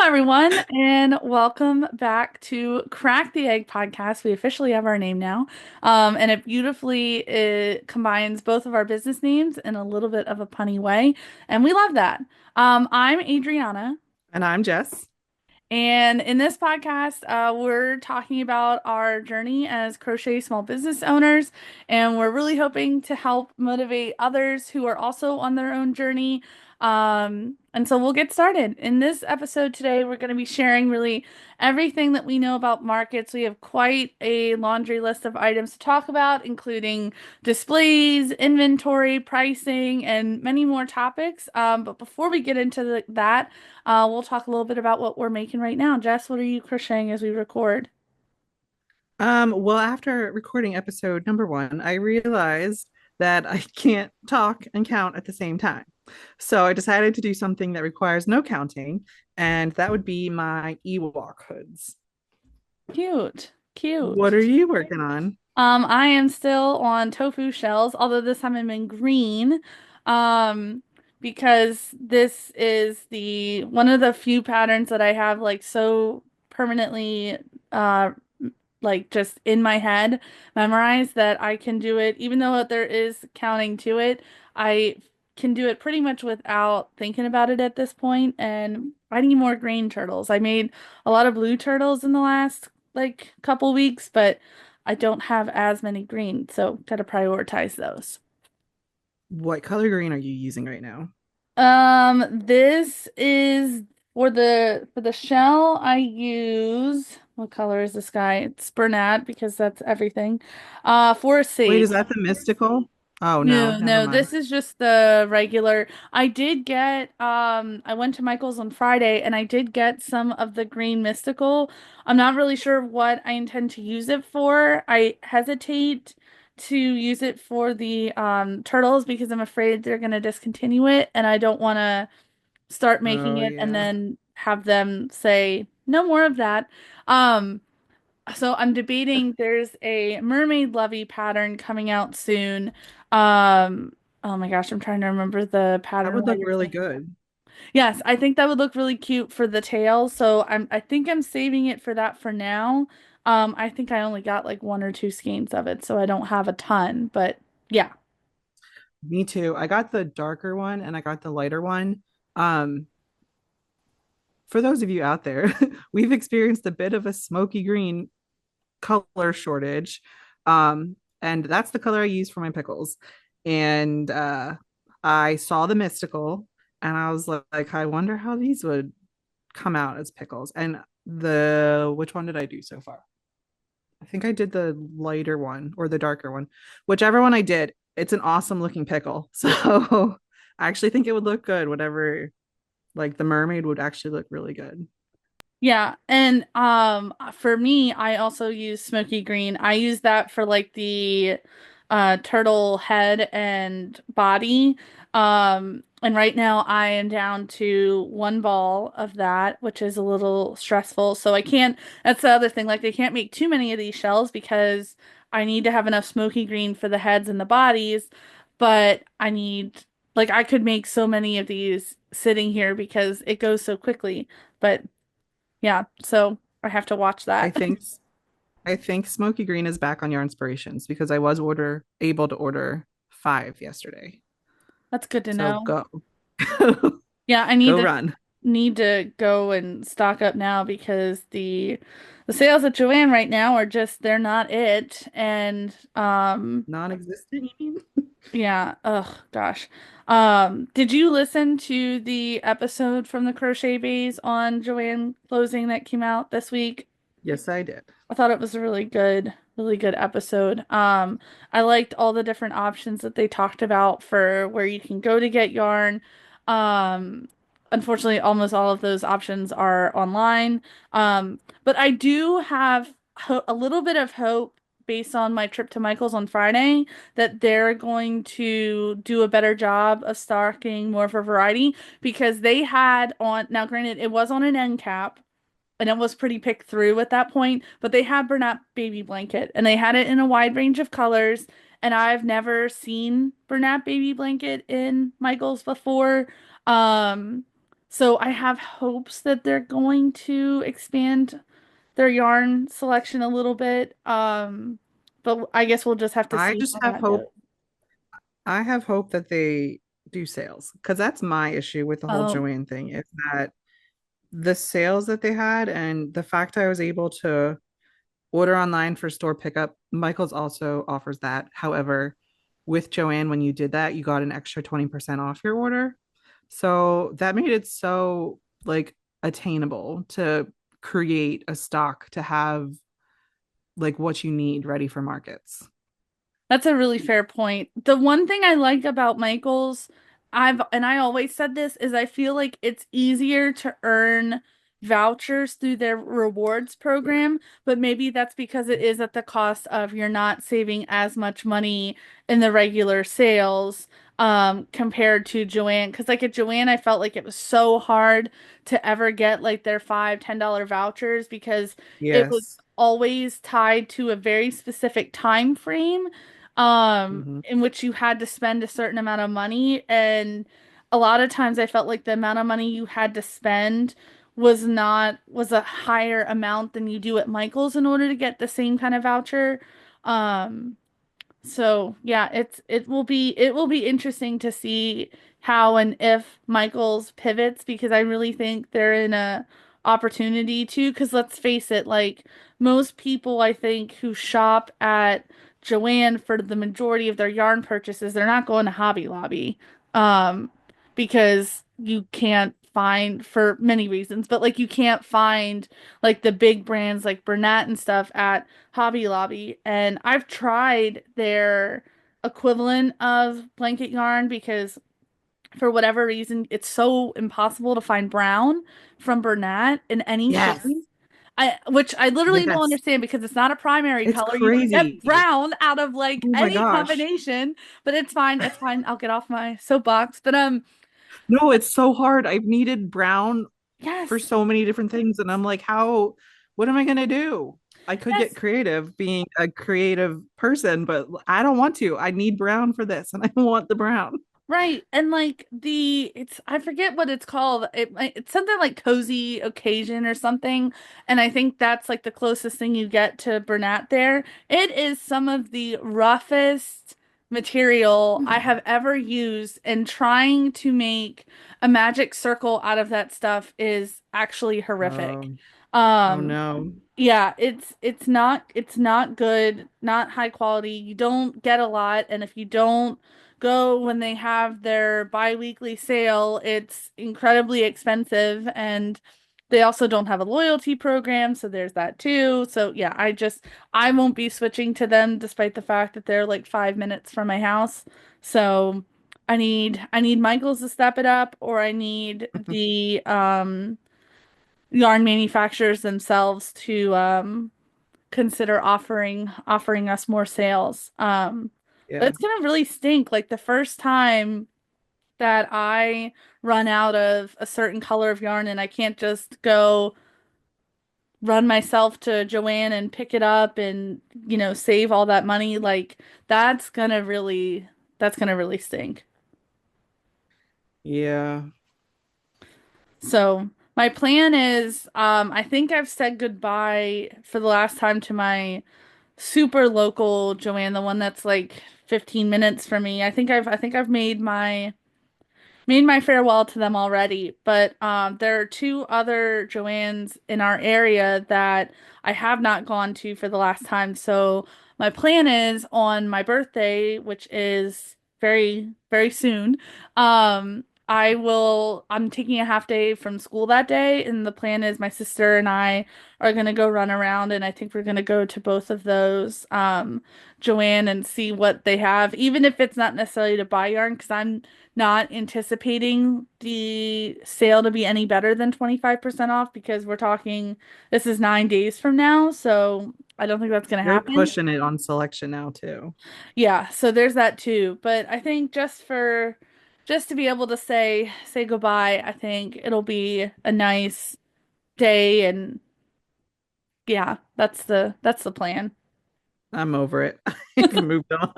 everyone, and welcome back to Crack the Egg podcast. We officially have our name now, and it combines both of our business names in a little bit of a punny way, and we love that. I'm Adriana. And I'm Jess. And in this podcast, we're talking about our journey as crochet small business owners, and we're really hoping to help motivate others who are also on their own journey. And so we'll get started. In this episode today, we're going to be sharing really everything that we know about markets. We have quite a laundry list of items to talk about, including displays, inventory, pricing, and many more topics. But before we get into that, we'll talk a little bit about what we're making right now. Jess, what are you crocheting as we record? Well, after recording episode number one, I realized that I can't talk and count at the same time. So I decided to do something that requires no counting, and that would be my Ewok hoods. Cute, cute. What are you working on? I am still on tofu shells, although this time I'm in green, um, because this is the one of the few patterns that I have like so permanently, uh, like just in my head memorized that I can do it, even though there is counting to it. I can do it pretty much without thinking about it at this point, and I need more green turtles. I made a lot of blue turtles in the last like couple weeks, but I don't have as many green, so gotta prioritize those. What color green are you using right now? This is for the shell I use, what color is this guy? It's Bernat because that's everything. For Wait, is sage. that the mystical? Oh no, No, never no, mind. this is just the regular. I did get I went to Michael's on Friday and I did get some of the green mystical. I'm not really sure what I intend to use it for. I hesitate to use it for the turtles because I'm afraid they're gonna discontinue it and I don't want to start making Oh it and yeah. then have them say no more of that. Um so I'm debating there's a mermaid lovey pattern coming out soon. Oh my gosh, I'm trying to remember the That pattern would look writer's really name. good. Yes, I think that would look really cute for the tail. So I think I'm saving it for that for now. I think I only got like one or two skeins of it, so I don't have a ton, but yeah. Me too. I got the darker one and I got the lighter one. Um, for those of you out there, we've experienced a bit of a smoky green color shortage. And that's the color I use for my pickles. And I saw the mystical and I was like, I wonder how these would come out as pickles. And the which one did I do so far? I think I did the lighter one or the darker one. Whichever one I did, it's an awesome looking pickle. So I actually think it would look good, whatever, like the mermaid would actually look really good. Yeah, and for me, I also use smoky green. I use that for like the turtle head and body. And right now I am down to one ball of that, which is a little stressful. So I can't, that's the other thing, like I can't make too many of these shells because I need to have enough smoky green for the heads and the bodies, but I need like I could make so many of these sitting here because it goes so quickly. But yeah, so I have to watch I that. think I think Smoky Green is back on your inspirations because I was order able to order 5 yesterday. That's good to So know. go. Yeah, I Go run. need to go and stock up now because the sales at Joanne right now are just they're not it. And Non-existent, you mean? yeah, ugh gosh. Did you listen to the episode from the Crochet Baes on Joanne closing that came out this week? Yes, I did. I thought it was a really good episode. I liked all the different options that they talked about for where you can go to get yarn. Um, Unfortunately, almost all of those options are online. But I do have ho a little bit of hope based on my trip to Michael's on Friday that they're going to do a better job of stocking more of a variety because they had on, now granted, it was on an end cap and it was pretty picked through at that point, but they had Bernat Baby Blanket and they had it in a wide range of colors. And I've never seen Bernat Baby Blanket in Michael's before. Um, So I have hopes that they're going to expand their yarn selection a little bit. But I guess we'll just have to I see just how have that goes. hope. I have hope that they do sales because that's my issue with the whole Oh, Joanne thing is that the sales that they had and the fact I was able to order online for store pickup. Michael's also offers that. However, with Joanne, when you did that, you got an extra 20% off your order. So that made it so like attainable to create a stock to have like what you need ready for markets. that's a really fair point. The one thing I like about Michael's, I always said this, is I feel like it's easier to earn vouchers through their rewards program, but maybe that's because it is at the cost of you're not saving as much money in the regular sales compared to Joanne. Because like at Joanne, I felt like it was so hard to ever get like their $5, $10 vouchers because it was Yes. always tied to a very specific time frame Hmm. in which you had to spend a certain amount of money. And a lot of times I felt like the amount of money you had to spend was a higher amount than you do at Michael's in order to get the same kind of voucher. Um, so yeah, it will be interesting to see how and if Michaels pivots because I really think they're in a opportunity to because let's face it, like most people I think who shop at Joann for the majority of their yarn purchases, they're not going to Hobby Lobby. Um, because you can't find for many reasons, but like you can't find like the big brands like Bernat and stuff at Hobby Lobby, and I've tried their equivalent of blanket yarn because for whatever reason it's so impossible to find brown from Bernat in any Yes. shade. Which I literally don't Yes. understand because it's not a primary It's color. You can get crazy. brown out of like Oh my any gosh. combination, but it's fine. It's fine. I'll get off my soapbox. But No, it's so hard. I've needed brown for yes. so many different things. And I'm like, what am I going to do? I could get Yes. creative being a creative person, but I don't want to. I need brown for this and I want the brown. Right. And like it's I forget what it's called. It's something like cozy occasion or something. And I think that's like the closest thing you get to Bernat there. It is some of the roughest material I have ever used, and trying to make a magic circle out of that stuff is actually horrific. Um, oh Um, no. yeah, it's not good, not high quality. You don't get a lot, and if you don't go when they have their bi-weekly sale, it's incredibly expensive and they also don't have a loyalty program, so there's that too. So yeah, I won't be switching to them despite the fact that they're like 5 minutes from my house. So I need Michaels to step it up or I need the yarn manufacturers themselves to consider offering us more sales. But Yeah. it's gonna really stink. Like the first time that I run out of a certain color of yarn and I can't just go run myself to Joann and pick it up and, save all that money, like that's gonna really stink. Yeah. So my plan is, I think I've said goodbye for the last time to my super local Joanne, the one that's like 15 minutes from me. I think I've made my farewell to them already, but there are two other Joannes in our area that I have not gone to for the last time. So my plan is on my birthday, which is very, very soon. I'm taking a half day from school that day, and the plan is my sister and I are gonna go run around, and I think we're gonna go to both of those, Joanne, and see what they have, even if it's not necessarily to buy yarn, because I'm not anticipating the sale to be any better than 25% off because we're talking this is 9 days from now, so I don't think that's gonna They're happen. pushing it on selection now too. Yeah, so there's that too. But I think just to be able to say goodbye, I think it'll be a nice day and yeah, that's the plan. I'm over it. I've moved on.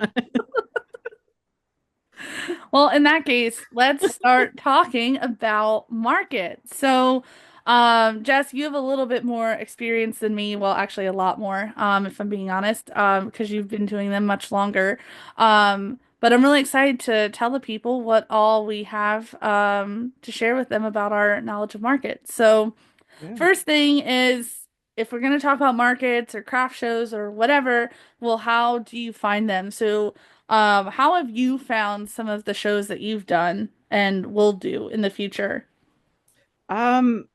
Well, in that case, let's start talking about markets. So, Jess, you have a little bit more experience than me. Well, actually, a lot more, if I'm being honest, because you've been doing them much longer. But I'm really excited to tell the people what all we have, to share with them about our knowledge of markets. So, Yeah. first thing is, if we're going to talk about markets or craft shows or whatever, well, how do you find them? So, how have you found some of the shows that you've done and will do in the future? Um,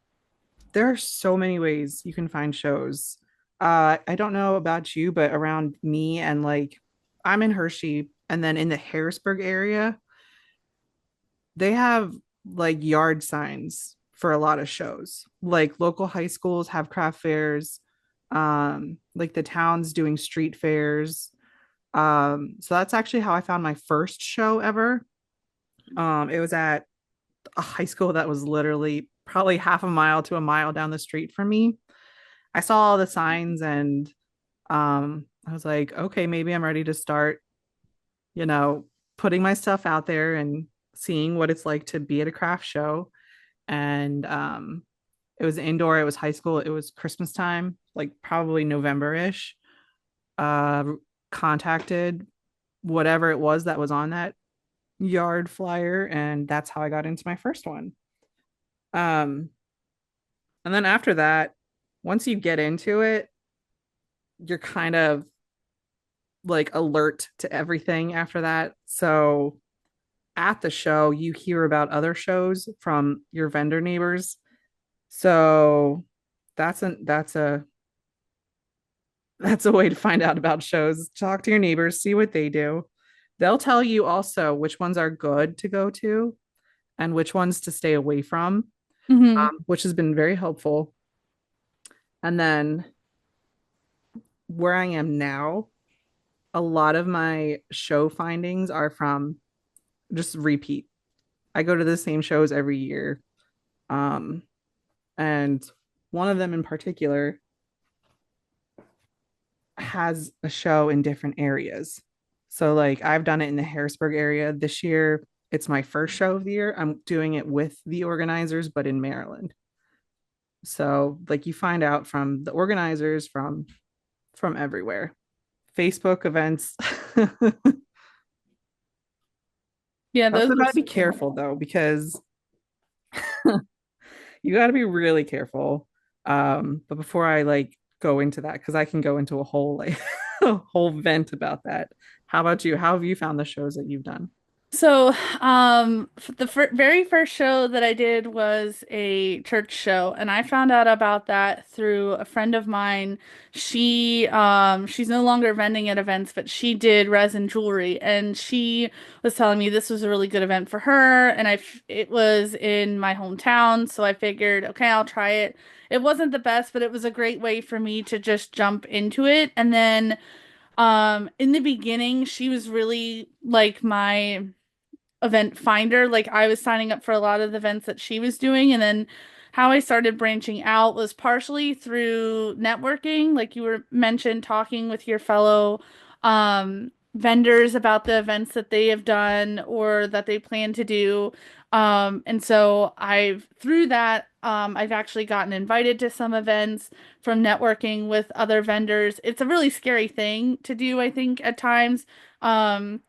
there are so many ways you can find shows. I don't know about you, but around me and like I'm in Hershey and then in the Harrisburg area, they have like yard signs for a lot of shows. Like local high schools have craft fairs, like the town's doing street fairs. So that's actually how I found my first show ever. It was at a high school that was literally probably half a mile to a mile down the street from me. I saw all the signs and I was like, okay, maybe I'm ready to start, you know, putting my stuff out there and seeing what it's like to be at a craft show. And it was indoor, it was high school, it was Christmas time, like probably November-ish. Uh Contacted whatever it was that was on that yard flyer, and that's how I got into my first one. Um and then after that, once you get into it, you're kind of like alert to everything after that. So at the show, you hear about other shows from your vendor neighbors. So that's a way to find out about shows. Talk to your neighbors, see what they do. They'll tell you also which ones are good to go to and which ones to stay away from, Hmm. which has been very helpful. And then where I am now, a lot of my show findings are from just repeat. I go to the same shows every year. Um, and one of them in particular has a show in different areas. So like I've done it in the Harrisburg area this year. It's my first show of the year. I'm doing it with the organizers, but in Maryland. So like you find out from the organizers from everywhere. Facebook events. Yeah, those Also are got to be super careful helpful. though, because you got to be really careful. But before I like go into that, because I can go into a whole like a whole vent about that. How about you? How have you found the shows that you've done? So, the very first show that I did was a church show, and I found out about that through a friend of mine. She's no longer vending at events, but she did resin jewelry, and she was telling me this was a really good event for her, and it was in my hometown, so I figured, okay, I'll try it. It wasn't the best, but it was a great way for me to just jump into it, and then, in the beginning, she was really like my event finder. Like I was signing up for a lot of the events that she was doing, and then how I started branching out was partially through networking, like you were mentioned, talking with your fellow vendors about the events that they have done or that they plan to do. And so I've through that I've actually gotten invited to some events from networking with other vendors. It's a really scary thing to do, I think, at times. Um,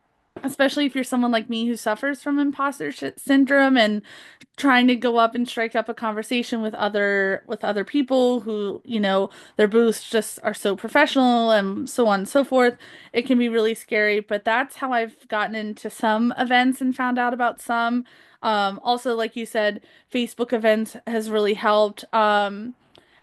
Especially if you're someone like me who suffers from imposter syndrome and trying to go up and strike up a conversation with other people who, their booths just are so professional and so on and so forth. It can be really scary, but that's how I've gotten into some events and found out about some. Also, like you said, Facebook events has really helped.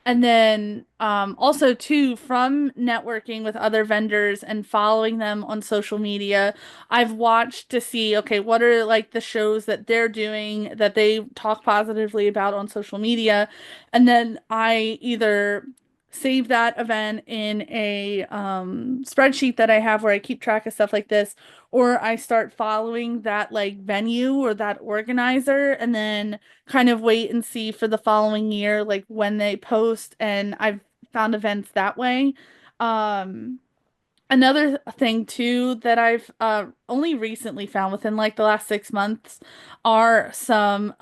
And then also too from networking with other vendors and following them on social media, I've watched to see, okay, what are like the shows that they're doing that they talk positively about on social media, and then I either save that event in a spreadsheet that I have where I keep track of stuff like this, or I start following that like venue or that organizer, and then kind of wait and see for the following year, like when they post, and I've found events that way. Um, Another thing too that I've only recently found within like the last 6 months are some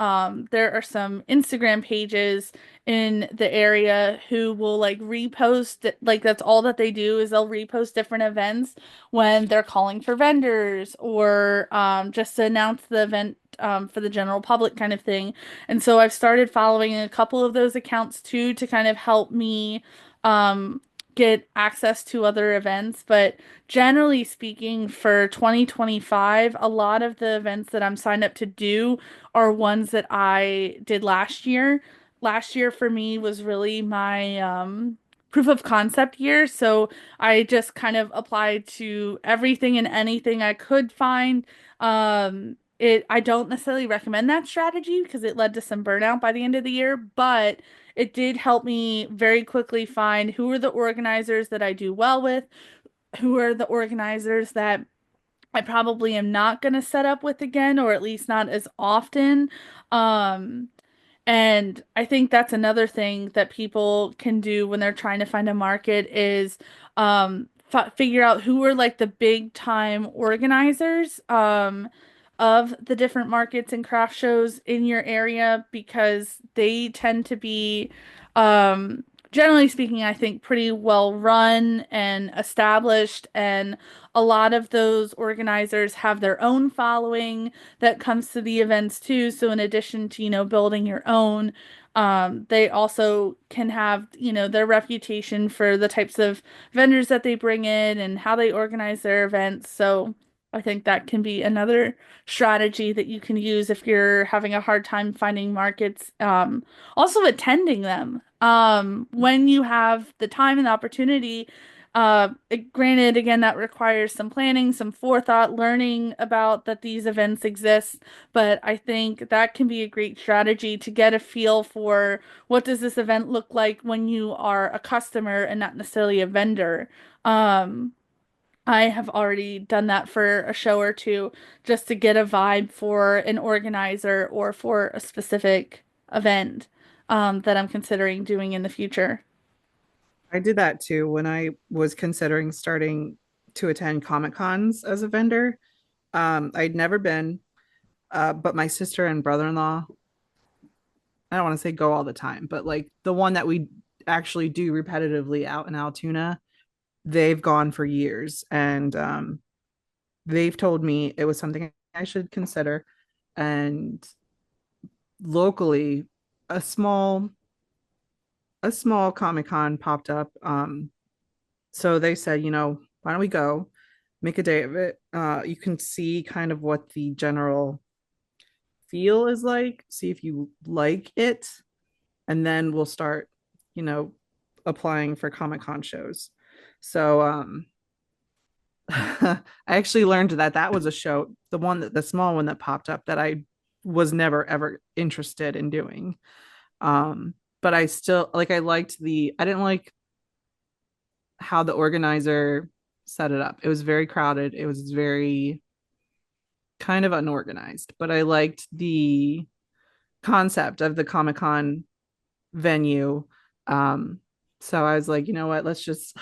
there are some Instagram pages in the area who will like repost, like that's all that they do is they'll repost different events when they're calling for vendors or just to announce the event for the general public kind of thing. And so I've started following a couple of those accounts too to kind of help me um get access to other events, but generally speaking, for 2025, a lot of the events that I'm signed up to do are ones that I did last year. Last year for me was really my proof of concept year, so I just kind of applied to everything and anything I could find. I don't necessarily recommend that strategy because it led to some burnout by the end of the year, but it did help me very quickly find who are the organizers that I do well with, who are the organizers that I probably am not going to set up with again, or at least not as often. Um, and I think that's another thing that people can do when they're trying to find a market is figure out who are like the big time organizers of the different markets and craft shows in your area because they tend to be generally speaking, I think pretty well run and established, and a lot of those organizers have their own following that comes to the events too. So in addition to, building your own, they also can have, their reputation for the types of vendors that they bring in and how they organize their events. So I think that can be another strategy that you can use if you're having a hard time finding markets. Also attending them. When you have the time and the opportunity, granted, again, that requires some planning, some forethought, learning about that these events exist. But I think that can be a great strategy to get a feel for what does this event look like when you are a customer and not necessarily a vendor. Um, I have already done that for a show or two just to get a vibe for an organizer or for a specific event that I'm considering doing in the future. I did that too when I was considering starting to attend Comic Cons as a vendor. I'd never been, but my sister and brother-in-law, I don't want to say go all the time, but like the one that we actually do repetitively out in Altoona, they've gone for years. And they've told me it was something I should consider. And locally, a small Comic Con popped up. So they said, why don't we go make a day of it? You can see kind of what the general feel is like, see if you like it, and then we'll start, you know, applying for Comic Con shows. So I actually learned that that was a show, the small one that popped up that I was never ever interested in doing. But I still like I didn't like how the organizer set it up. It was very crowded. It was very kind of unorganized, but I liked the concept of the Comic Con venue. Um, so I was like, you know what, let's just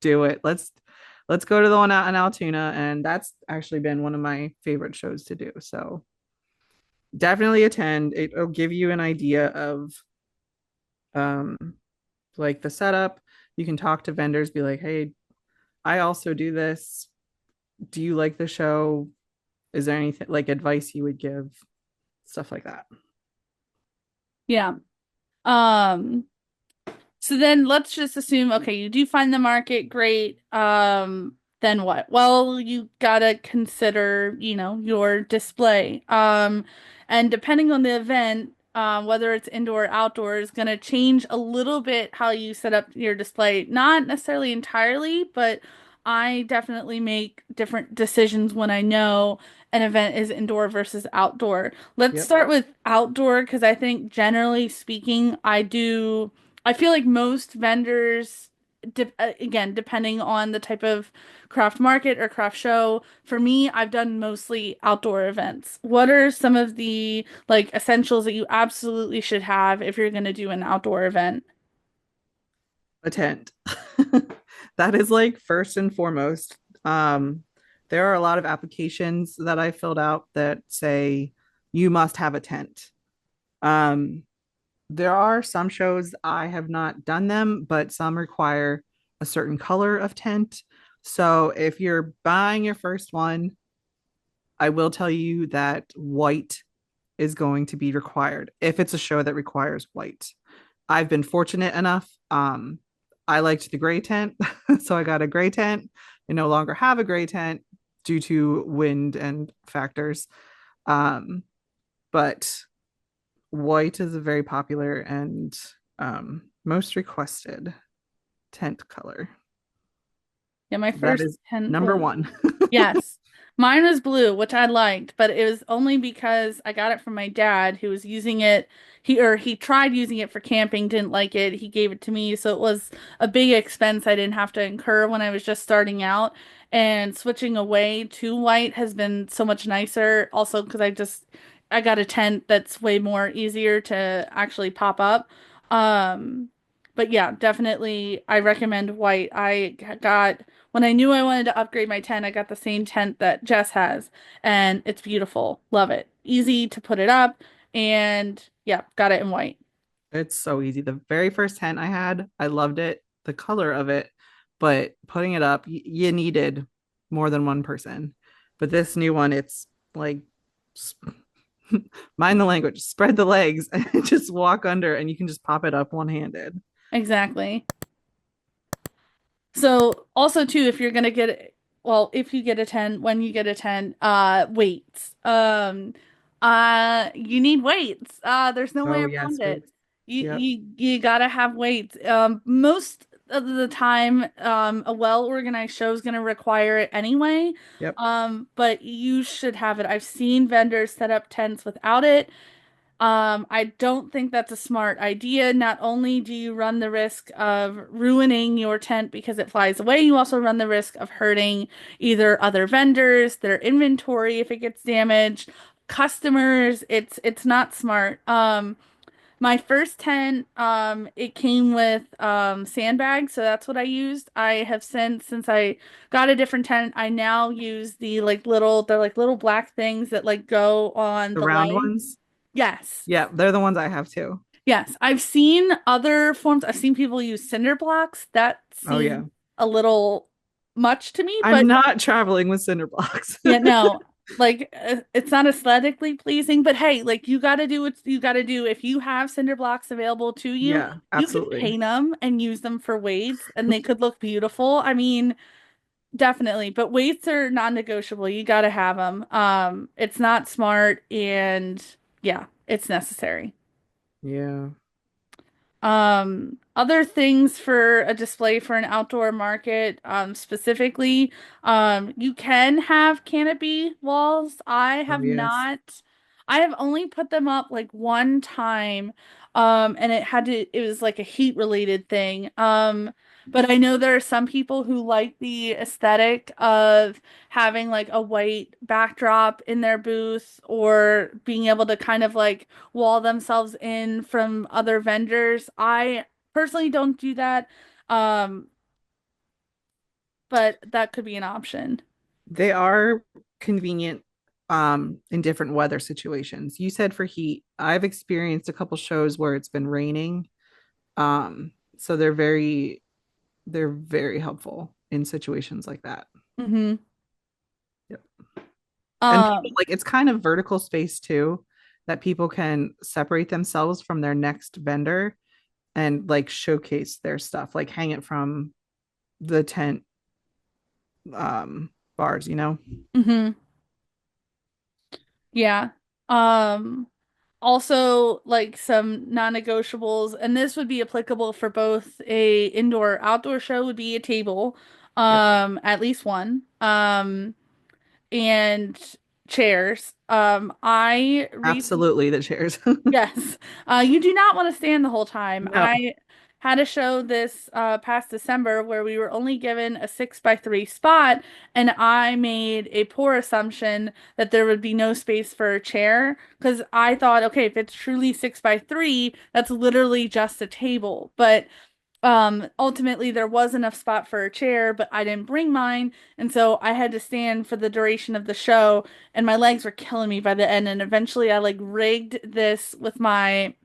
do it. Let's go to the one out in Altoona, and that's actually been one of my favorite shows to do. So definitely attend. It'll give you an idea of um like the setup. You can talk to vendors, be like, hey, I also do this. Do you like the show? Is there anything like advice you would give? Stuff like that. Yeah. Um, So then let's just assume, okay, you do find the market, great. Then what? Well, you gotta consider, your display. And depending on the event, whether it's indoor or outdoor, is gonna change a little bit how you set up your display. Not necessarily entirely, but I definitely make different decisions when I know an event is indoor versus outdoor. Let's Yep. start with outdoor because I think generally speaking, I feel like most vendors, again, depending on the type of craft market or craft show, for me, I've done mostly outdoor events. What are some of the like essentials that you absolutely should have if you're going to do an outdoor event? A tent. that is like first and foremost. Um, there are a lot of applications that I filled out that say you must have a tent. Um, there are some shows I have not done them, but some require a certain color of tent. So if you're buying your first one, I will tell you that white is going to be required if it's a show that requires white. I've been fortunate enough. I liked the gray tent, so I got a gray tent. I no longer have a gray tent due to wind and factors. Um, but white is a very popular and most requested tent color. Yeah, my That first is tent number was one. yes. Mine was blue, which I liked, but it was only because I got it from my dad who was using it. He tried using it for camping, didn't like it. He gave it to me, so it was a big expense I didn't have to incur when I was just starting out. And switching away to white has been so much nicer. Also, because I got a tent that's way more easier to actually pop up. Um, but yeah, definitely I recommend white. I got when I knew I wanted to upgrade my tent, I got the same tent that Jess has, and it's beautiful. Love it. Easy to put it up, and yeah, got it in white. It's so easy. The very first tent I had, I loved it, the color of it, but putting it up, you needed more than one person. But this new one, it's like, mind the language, spread the legs and just walk under, and you can just pop it up one handed. Exactly. So also too, if you're gonna get well, if you get a 10, when you get a 10, weights. You need weights. There's no way Oh, around yes, it. wait. Yep. You gotta have weights. Most of the time, a well-organized show is gonna require it anyway. Yep. But you should have it. I've seen vendors set up tents without it. I don't think that's a smart idea. Not only do you run the risk of ruining your tent because it flies away, you also run the risk of hurting either other vendors, their inventory if it gets damaged, customers. It's not smart. My first tent, it came with sandbags, so that's what I used. I have since I got a different tent, I now use they're like little black things that like go on The the round leg. ones. Yes. Yeah, they're the ones I have too. Yes. I've seen other forms. I've seen people use cinder blocks. That Oh, seems yeah. a little much to me, I'm but not traveling with cinder blocks. yeah, no. Like it's not aesthetically pleasing, but hey, like you got to do what you got to do. If you have cinder blocks available to you, Yeah, you can absolutely. paint them and use them for weights and they could look beautiful. I mean, definitely, but weights are non-negotiable. You got to have them. It's not smart and yeah, it's necessary. Yeah. Other things for a display for an outdoor market, specifically, you can have canopy walls. Oh, yes. I have only put them up like one time, and it was like a heat related thing. But I know there are some people who like the aesthetic of having like a white backdrop in their booth or being able to kind of like wall themselves in from other vendors. I personally don't do that, um, but that could be an option. They are convenient in different weather situations. You said for heat. I've experienced a couple shows where it's been raining. So they're very helpful in situations like that. Hmm. Yep. And people Um, like it's kind of vertical space too that people can separate themselves from their next vendor and like showcase their stuff, like hang it from the tent bars, you know? hmm. Yeah. Um, Also like some non-negotiables, and this would be applicable for both a indoor outdoor show would be a table, Yep. at least one. And chairs. I recently Absolutely the chairs. yes. You do not want to stand the whole time. No. I had a show this past December where we were only given a 6x3 spot, and I made a poor assumption that there would be no space for a chair because I thought, okay, if it's truly 6x3, that's literally just a table. But Ultimately there was enough spot for a chair, but I didn't bring mine, and so I had to stand for the duration of the show, and my legs were killing me by the end, and eventually I like rigged this with my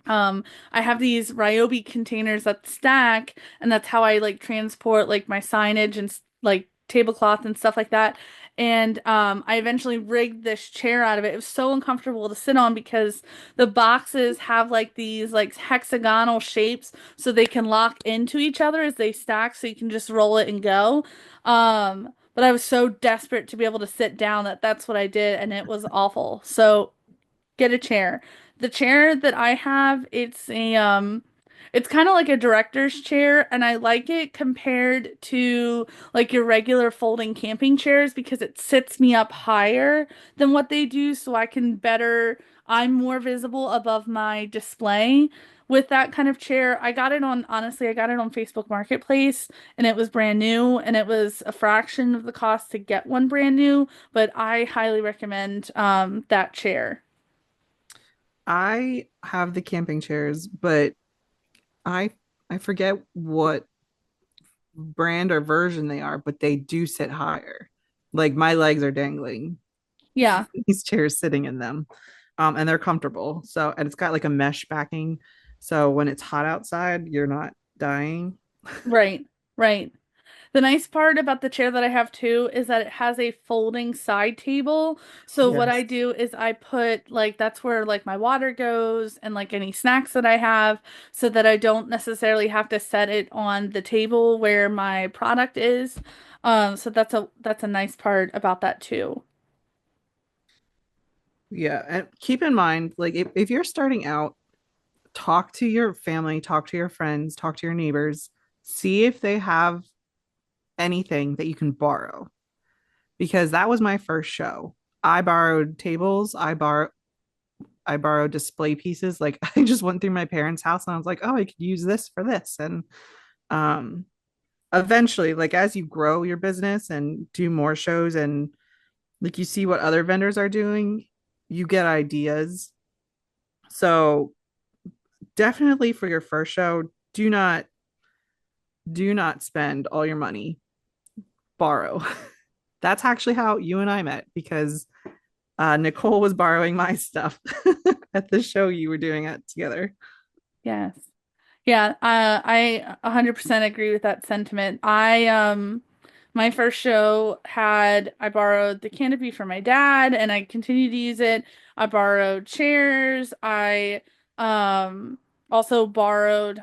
I have these Ryobi containers that stack, and that's how I like transport like my signage and like tablecloth and stuff like that. And I eventually rigged this chair out of it. It was so uncomfortable to sit on because the boxes have like these like hexagonal shapes so they can lock into each other as they stack, so you can just roll it and go. But I was so desperate to be able to sit down that that's what I did, and it was awful. So get a chair. The chair that I have, it's kind of like a director's chair, and I like it compared to like your regular folding camping chairs because it sits me up higher than what they do, so I'm more visible above my display. With that kind of chair, honestly, I got it on Facebook Marketplace, and it was brand new, and it was a fraction of the cost to get one brand new, but I highly recommend that chair. I have the camping chairs, but I I forget what brand or version they are, but they do sit higher. Like my legs are dangling Yeah. these chairs sitting in them. And they're comfortable. So, and it's got like a mesh backing. So when it's hot outside, you're not dying. Right, right. The nice part about the chair that I have too is that it has a folding side table. So what I Yes. do is I put like that's where like my water goes and like any snacks that I have so that I don't necessarily have to set it on the table where my product is. So that's a nice part about that too. Yeah. And keep in mind, like if you're starting out, talk to your family, talk to your friends, talk to your neighbors, see if they have anything that you can borrow. Because that was my first show. I borrowed tables, I borrowed display pieces. Like I just went through my parents' house and I was like, oh, I could use this for this. And um eventually, like as you grow your business and do more shows and like you see what other vendors are doing, you get ideas. So definitely for your first show, do not spend all your money. Borrow. That's actually how you and I met because Nicole was borrowing my stuff at the show you were doing it together. Yes. Yeah, I 100% agree with that sentiment. My first show I borrowed the canopy from my dad and I continue to use it. I borrowed chairs. I um also borrowed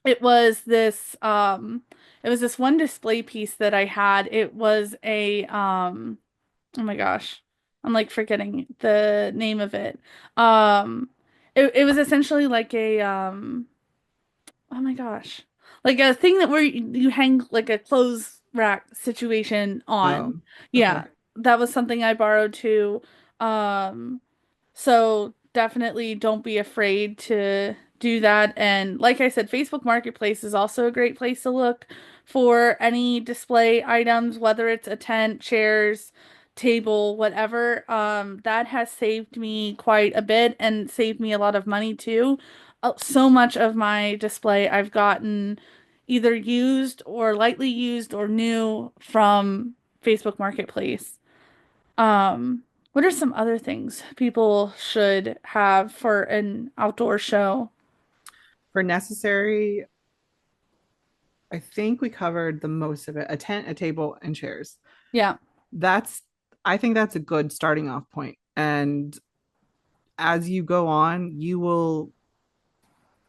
it was this it was this one display piece that I had. It was a oh my gosh. I'm like forgetting the name of it. Um it was essentially like a oh my gosh. Like a thing that where you hang like a clothes rack situation on. Okay. Yeah, that was something I borrowed too. Um, so definitely don't be afraid to do that. And like I said, Facebook Marketplace is also a great place to look for any display items, whether it's a tent, chairs, table, whatever. That has saved me quite a bit and saved me a lot of money too. So much of my display I've gotten either used or lightly used or new from Facebook Marketplace. What are some other things people should have for an outdoor show? For necessary, I think we covered the most of it. A tent, a table, and chairs. Yeah, That's I think that's a good starting off point. And as you go on, you will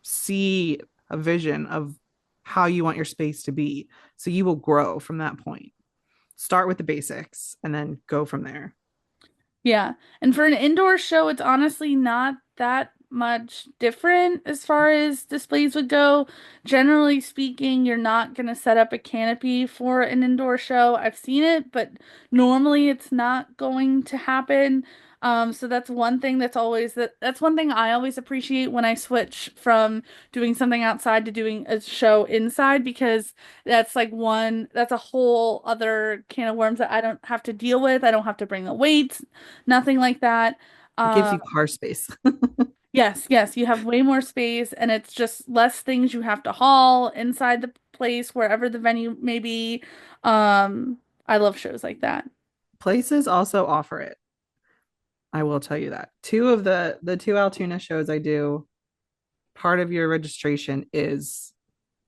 see a vision of how you want your space to be. So you will grow from that point. Start with the basics and then go from there. yeah. And for an indoor show, it's honestly not that much different as far as displays would go. Generally speaking, you're not going to set up a canopy for an indoor show. I've seen it, but normally it's not going to happen. So that's one thing that's one thing I always appreciate when I switch from doing something outside to doing a show inside because that's a whole other can of worms that I don't have to deal with. I don't have to bring the weights. Nothing like that. It gives Uh, you car space. Yes, yes, you have way more space and it's just less things you have to haul inside the place, wherever the venue may be. Um, I love shows like that. Places also offer it. I will tell you that. Two of the two Altoona shows I do, part of your registration is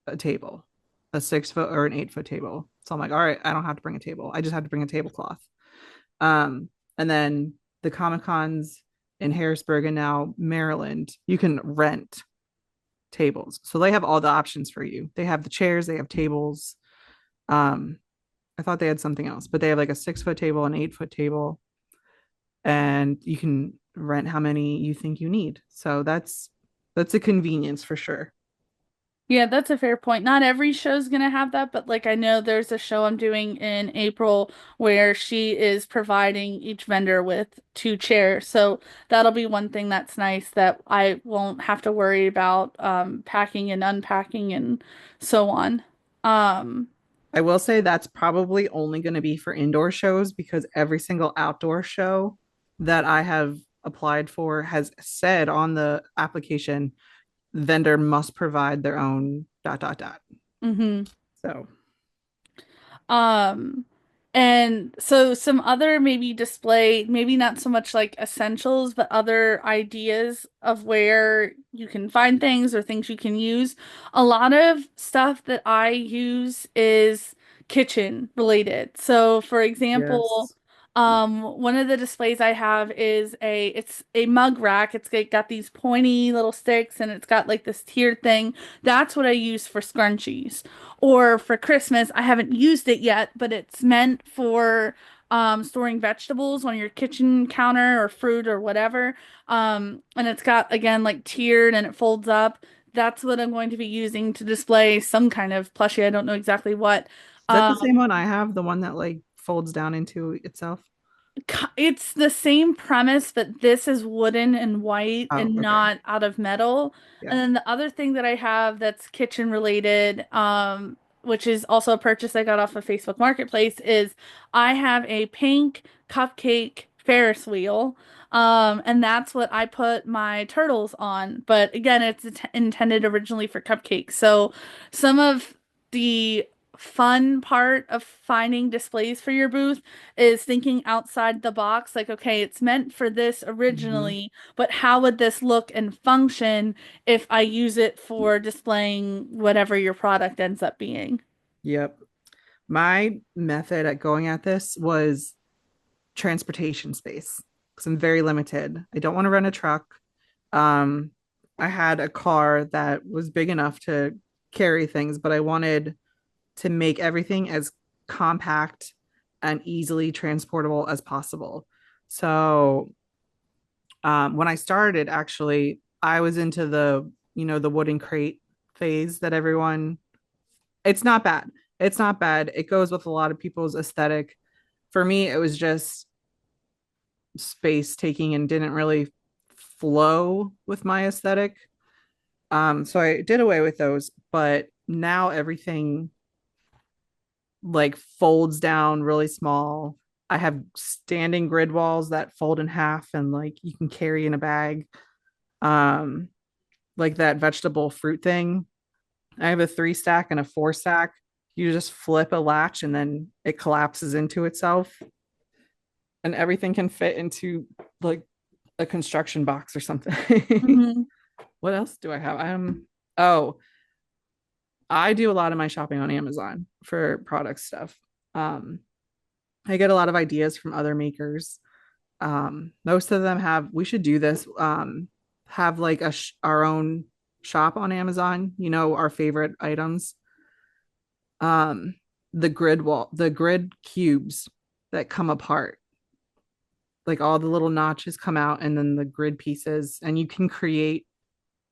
a table, a 6 foot or an 8 foot table. So I'm like, all right, I don't have to bring a table. I just have to bring a tablecloth. And then the Comic Cons in Harrisburg and now Maryland, you can rent tables. So they have all the options for you. They have the chairs, they have tables. Um, I thought they had something else, but they have like a 6 foot table, an 8 foot table, and you can rent how many you think you need. So that's a convenience for sure. Yeah, that's a fair point. Not every show's gonna have that, but like I know there's a show I'm doing in April where she is providing each vendor with two chairs. So that'll be one thing that's nice that I won't have to worry about packing and unpacking and so on. Um, I will say that's probably only going to be for indoor shows because every single outdoor show that I have applied for has said on the application vendor must provide their own dot dot dot. mhm. So Um, and so some other maybe display, maybe not so much like essentials, but other ideas of where you can find things or things you can use. A lot of stuff that I use is kitchen related. So for example, yes, one of the displays I have is it's a mug rack. Got these pointy little sticks and it's got like this tiered thing. That's what I use for scrunchies. Or for Christmas, I haven't used it yet, but it's meant for storing vegetables on your kitchen counter or fruit or whatever. And it's got, again, like tiered and it folds up. That's what I'm going to be using to display some kind of plushie. I don't know exactly what. is that the Um, same one I have? The one that like folds down into itself? It's the same premise, but this is wooden and white Oh, and okay, not out of metal. yeah. And then the other thing that I have that's kitchen related, which is also a purchase I got off of Facebook Marketplace, is I have a pink cupcake Ferris wheel. And that's what I put my turtles on. But again, it's intended originally for cupcakes. So some of the fun part of finding displays for your booth is thinking outside the box. Like, okay, it's meant for this Mhm. originally, but how would this look and function if I use it for displaying whatever your product ends up being? Yep. My method at going at this was transportation space because I'm very limited. I don't want to rent a truck. Um, I had a car that was big enough to carry things, but I wanted to make everything as compact and easily transportable as possible. So when I started, actually, I was into the wooden crate phase that everyone, it's not bad. It's not bad. It goes with a lot of people's aesthetic. For me, it was just space taking and didn't really flow with my aesthetic. So I did away with those, but now everything like folds down really small. I have standing grid walls that fold in half and like you can carry in a bag. Um, like that vegetable fruit thing. I have a 3 stack and a 4 stack. You just flip a latch and then it collapses into itself, and everything can fit into like a construction box or something. Hmm. What else do I have? Oh, I do a lot of my shopping on Amazon for product stuff. Um, I get a lot of ideas from other makers. Most of them have, we should do this, have like our own shop on Amazon, our favorite items. Um, the grid cubes that come apart, like all the little notches come out and then the grid pieces, and you can create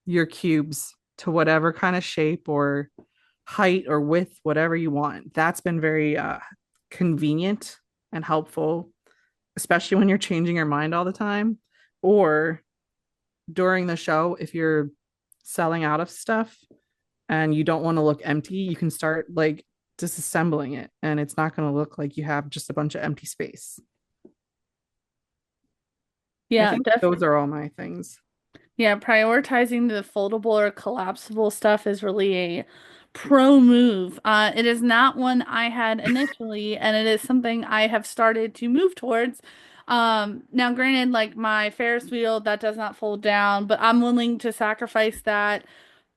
your cubes to whatever kind of shape or height or width, whatever you want. That's been very convenient and helpful, especially when you're changing your mind all the time or during the show. If you're selling out of stuff and you don't want to look empty, you can start like disassembling it and it's not going to look like you have just a bunch of empty space. I Yeah, think those are all my things. Yeah, prioritizing the foldable or collapsible stuff is really a pro move. It is not one I had initially, and it is something I have started to move towards. Now granted, like my Ferris wheel, that does not fold down, but I'm willing to sacrifice that,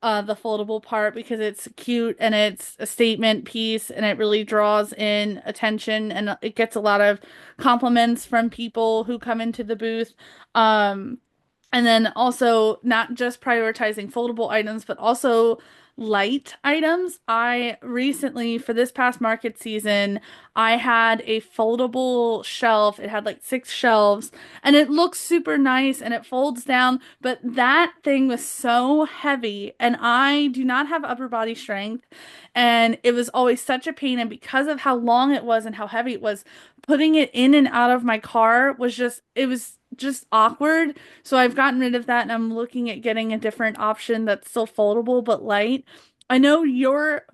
the foldable part because it's cute and it's a statement piece and it really draws in attention and it gets a lot of compliments from people who come into the booth. Um, and then also not just prioritizing foldable items, but also light items. I recently, for this past market season, I had a foldable shelf. It had like 6 shelves and it looks super nice and it folds down, but that thing was so heavy and I do not have upper body strength. And it was always such a pain. And because of how long it was and how heavy it was, putting it in and out of my car was just, it was just awkward. So I've gotten rid of that and I'm looking at getting a different option that's still foldable but light. I know your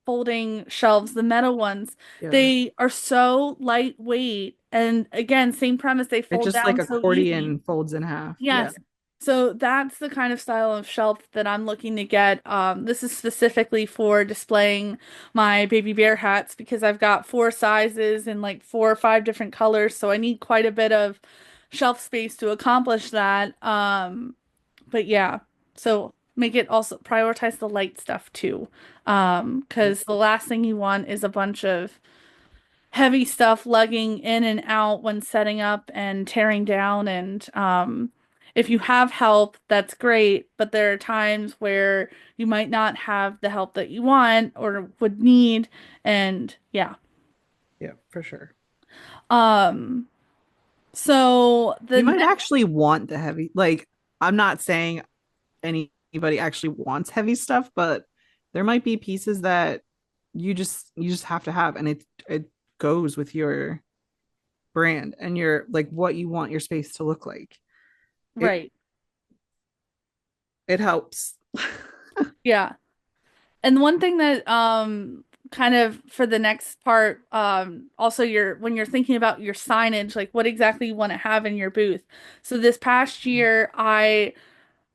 folding shelves, the metal ones, Yeah. they are so lightweight. And again, same premise, they It fold just like down so easy. accordion folds in half. Yeah. Yes. So that's the kind of style of shelf that I'm looking to get. This is specifically for displaying my baby bear hats because I've got 4 sizes and like 4 or 5 different colors, so I need quite a bit of shelf space to accomplish that. But yeah, so make it also prioritize the light stuff too. Yeah. Because the last thing you want is a bunch of heavy stuff lugging in and out when setting up and tearing down. And if you have help, that's great. But there are times where you might not have the help that you want or would need. And yeah. Yeah, for sure. Um, so the You might next, actually want the heavy, like, I'm not saying anybody actually wants heavy stuff, but there might be pieces that you just have to have, and it goes with your brand and your like what you want your space to look like. It right. it helps. Yeah. And one thing that kind of for the next part, also your when you're thinking about your signage, like what exactly you want to have in your booth. So this past year I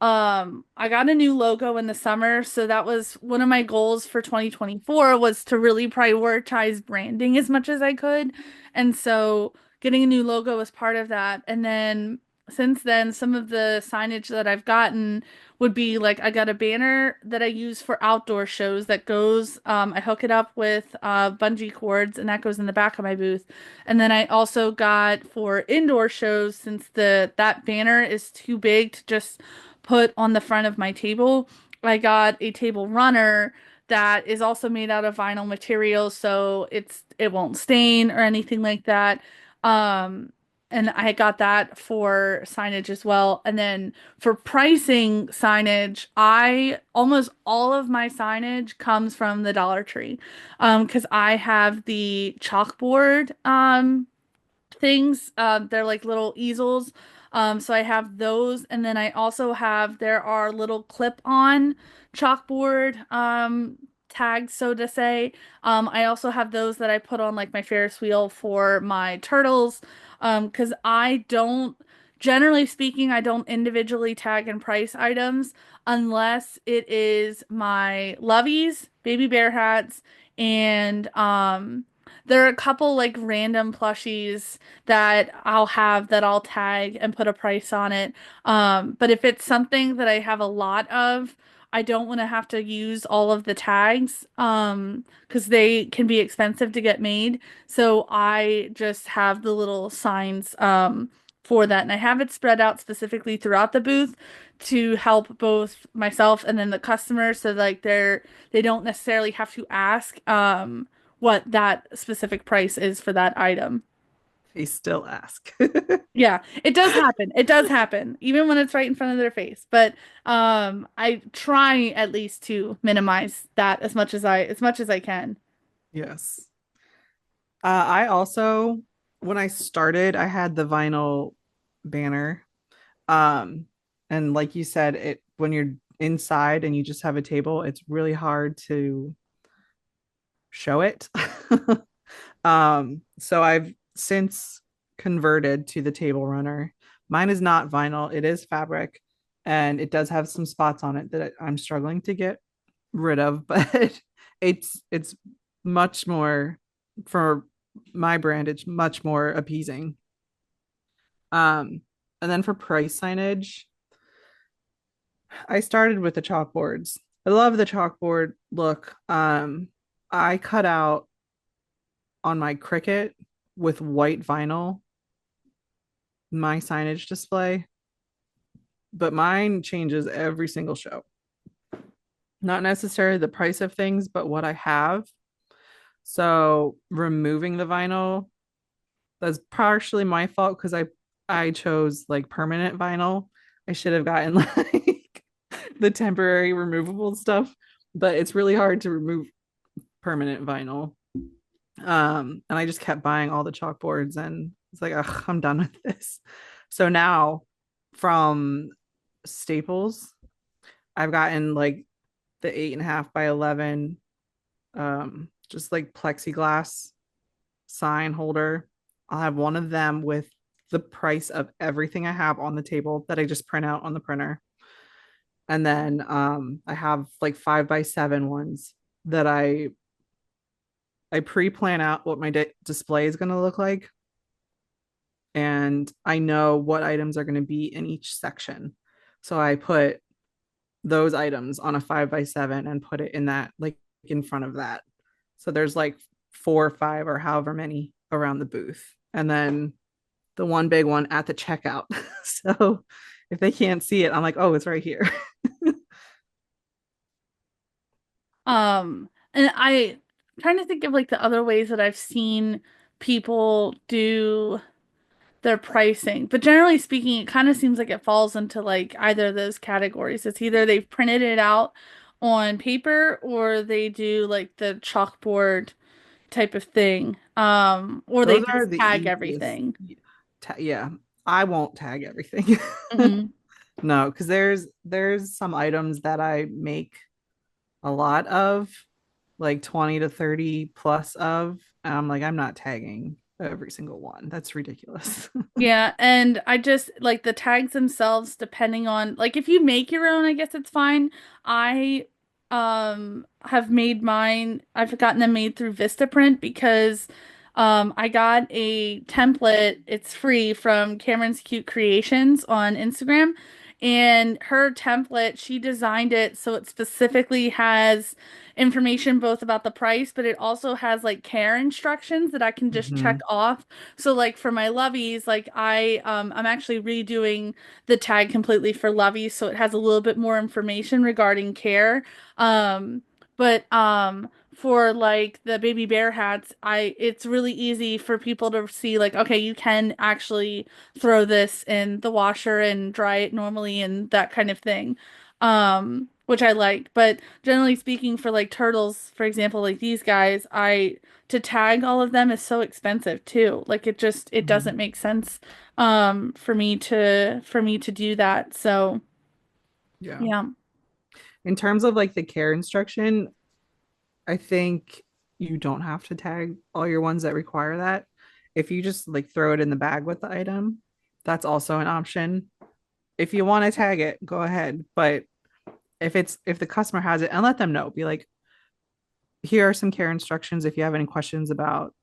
got a new logo in the summer, so that was one of my goals for 2024 was to really prioritize branding as much as I could. And so getting a new logo was part of that. And then since then, some of the signage that I've gotten would be like I got a banner that I use for outdoor shows that goes, I hook it up with bungee cords and that goes in the back of my booth. And then I also got for indoor shows, since the that banner is too big to just put on the front of my table, I got a table runner that is also made out of vinyl material, so it won't stain or anything like that. Um, and I got that for signage as well. And then for pricing signage, I almost all of my signage comes from the Dollar Tree. Because I have the chalkboard things. They're like little easels. So I have those, and then I also have there are little clip-on chalkboard tags, so to say. I also have those that I put on like my Ferris wheel for my turtles. Because I don't, generally speaking, I don't individually tag and price items unless it is my loveys, baby bear hats, and there are a couple like random plushies that I'll have that I'll tag and put a price on it. But if it's something that I have a lot of, I don't want to have to use all of the tags, because they can be expensive to get made. So I just have the little signs, for that. And I have it spread out specifically throughout the booth to help both myself and then the customers so like they don't necessarily have to ask what that specific price is for that item. They still ask. Yeah, it does happen. It does happen, even when it's right in front of their face. But I try at least to minimize that as much as I can. Yes. I also, when I started, I had the vinyl banner. Um, and like you said, it when you're inside and you just have a table, it's really hard to show it. So I've since converted to the table runner. Mine is not vinyl, it is fabric. and it does have some spots on it that I'm struggling to get rid of, but it's much more for my brand, it's much more appeasing. Um, and then for price signage, I started with the chalkboards. I love the chalkboard look. I cut out on my Cricut with white vinyl my signage display, but mine changes every single show. Not necessarily the price of things, but what I have. So removing the vinyl, that's partially my fault because I chose like permanent vinyl. I should have gotten like the temporary removable stuff, but it's really hard to remove permanent vinyl. And I just kept buying all the chalkboards and it's like, ugh, I'm done with this. So now from Staples, I've gotten like the 8.5 by 11, just like plexiglass sign holder. I'll have one of them with the price of everything I have on the table that I just print out on the printer. And then I have like 5 by 7 ones that I pre-plan out what my display is going to look like, and I know what items are going to be in each section. So I put those items on a 5 by 7 and put it in that, like in front of that. So there's like 4 or 5 or however many around the booth. And then the one big one at the checkout. So if they can't see it, I'm like, oh, it's right here. And I trying to think of like the other ways that I've seen people do their pricing. But generally speaking, it kind of seems like it falls into like either of those categories. It's either they've printed it out on paper or they do like the chalkboard type of thing. Or they Those are just the tag easiest. everything. Yeah, I won't tag everything. Hmm. No, because there's some items that I make a lot of, like 20 to 30 plus of, and I'm like, I'm not tagging every single one. That's ridiculous. Yeah, and I just like the tags themselves, depending on like if you make your own, I guess it's fine. I have made mine, I've gotten them made through Vistaprint because I got a template, it's free from Cameron's Cute Creations on Instagram. And her template, she designed it so it specifically has information both about the price, but it also has like care instructions that I can just check Mhm. off. So like for my Loveys, like I'm actually redoing the tag completely for Loveys so it has a little bit more information regarding care. Um but for like the baby bear hats, I it's really easy for people to see like okay, you can actually throw this in the washer and dry it normally and that kind of thing. Which I like, but generally speaking for like turtles, for example, like these guys, I to tag all of them is so expensive too. Like it Mhm. doesn't make sense for me to do that. So, Yeah. yeah. In terms of like the care instruction, I think you don't have to tag all your ones that require that. If you just like throw it in the bag with the item, that's also an option. If you want to tag it, go ahead. But if the customer has it, and let them know, be like, here are some care instructions. If you have any questions about,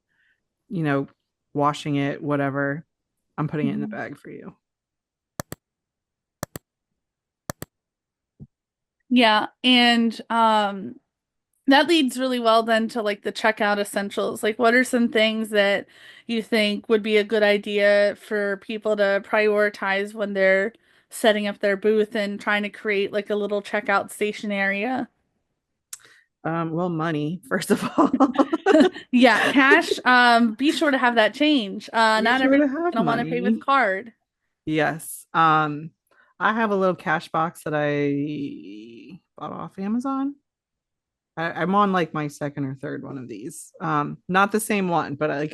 you know, washing it, whatever, I'm putting it in the Mhm. bag for you. Yeah, and that leads really well then to like the checkout essentials. Like what are some things that you think would be a good idea for people to prioritize when they're setting up their booth and trying to create like a little checkout station area? Well, money, first of all. Yeah, cash. Be sure to have that change. Be Not sure to everyone's have gonna want to pay with money. card. Yes. I have a little cash box that I bought off Amazon. I'm on like my second or third one of these. Not the same one, but like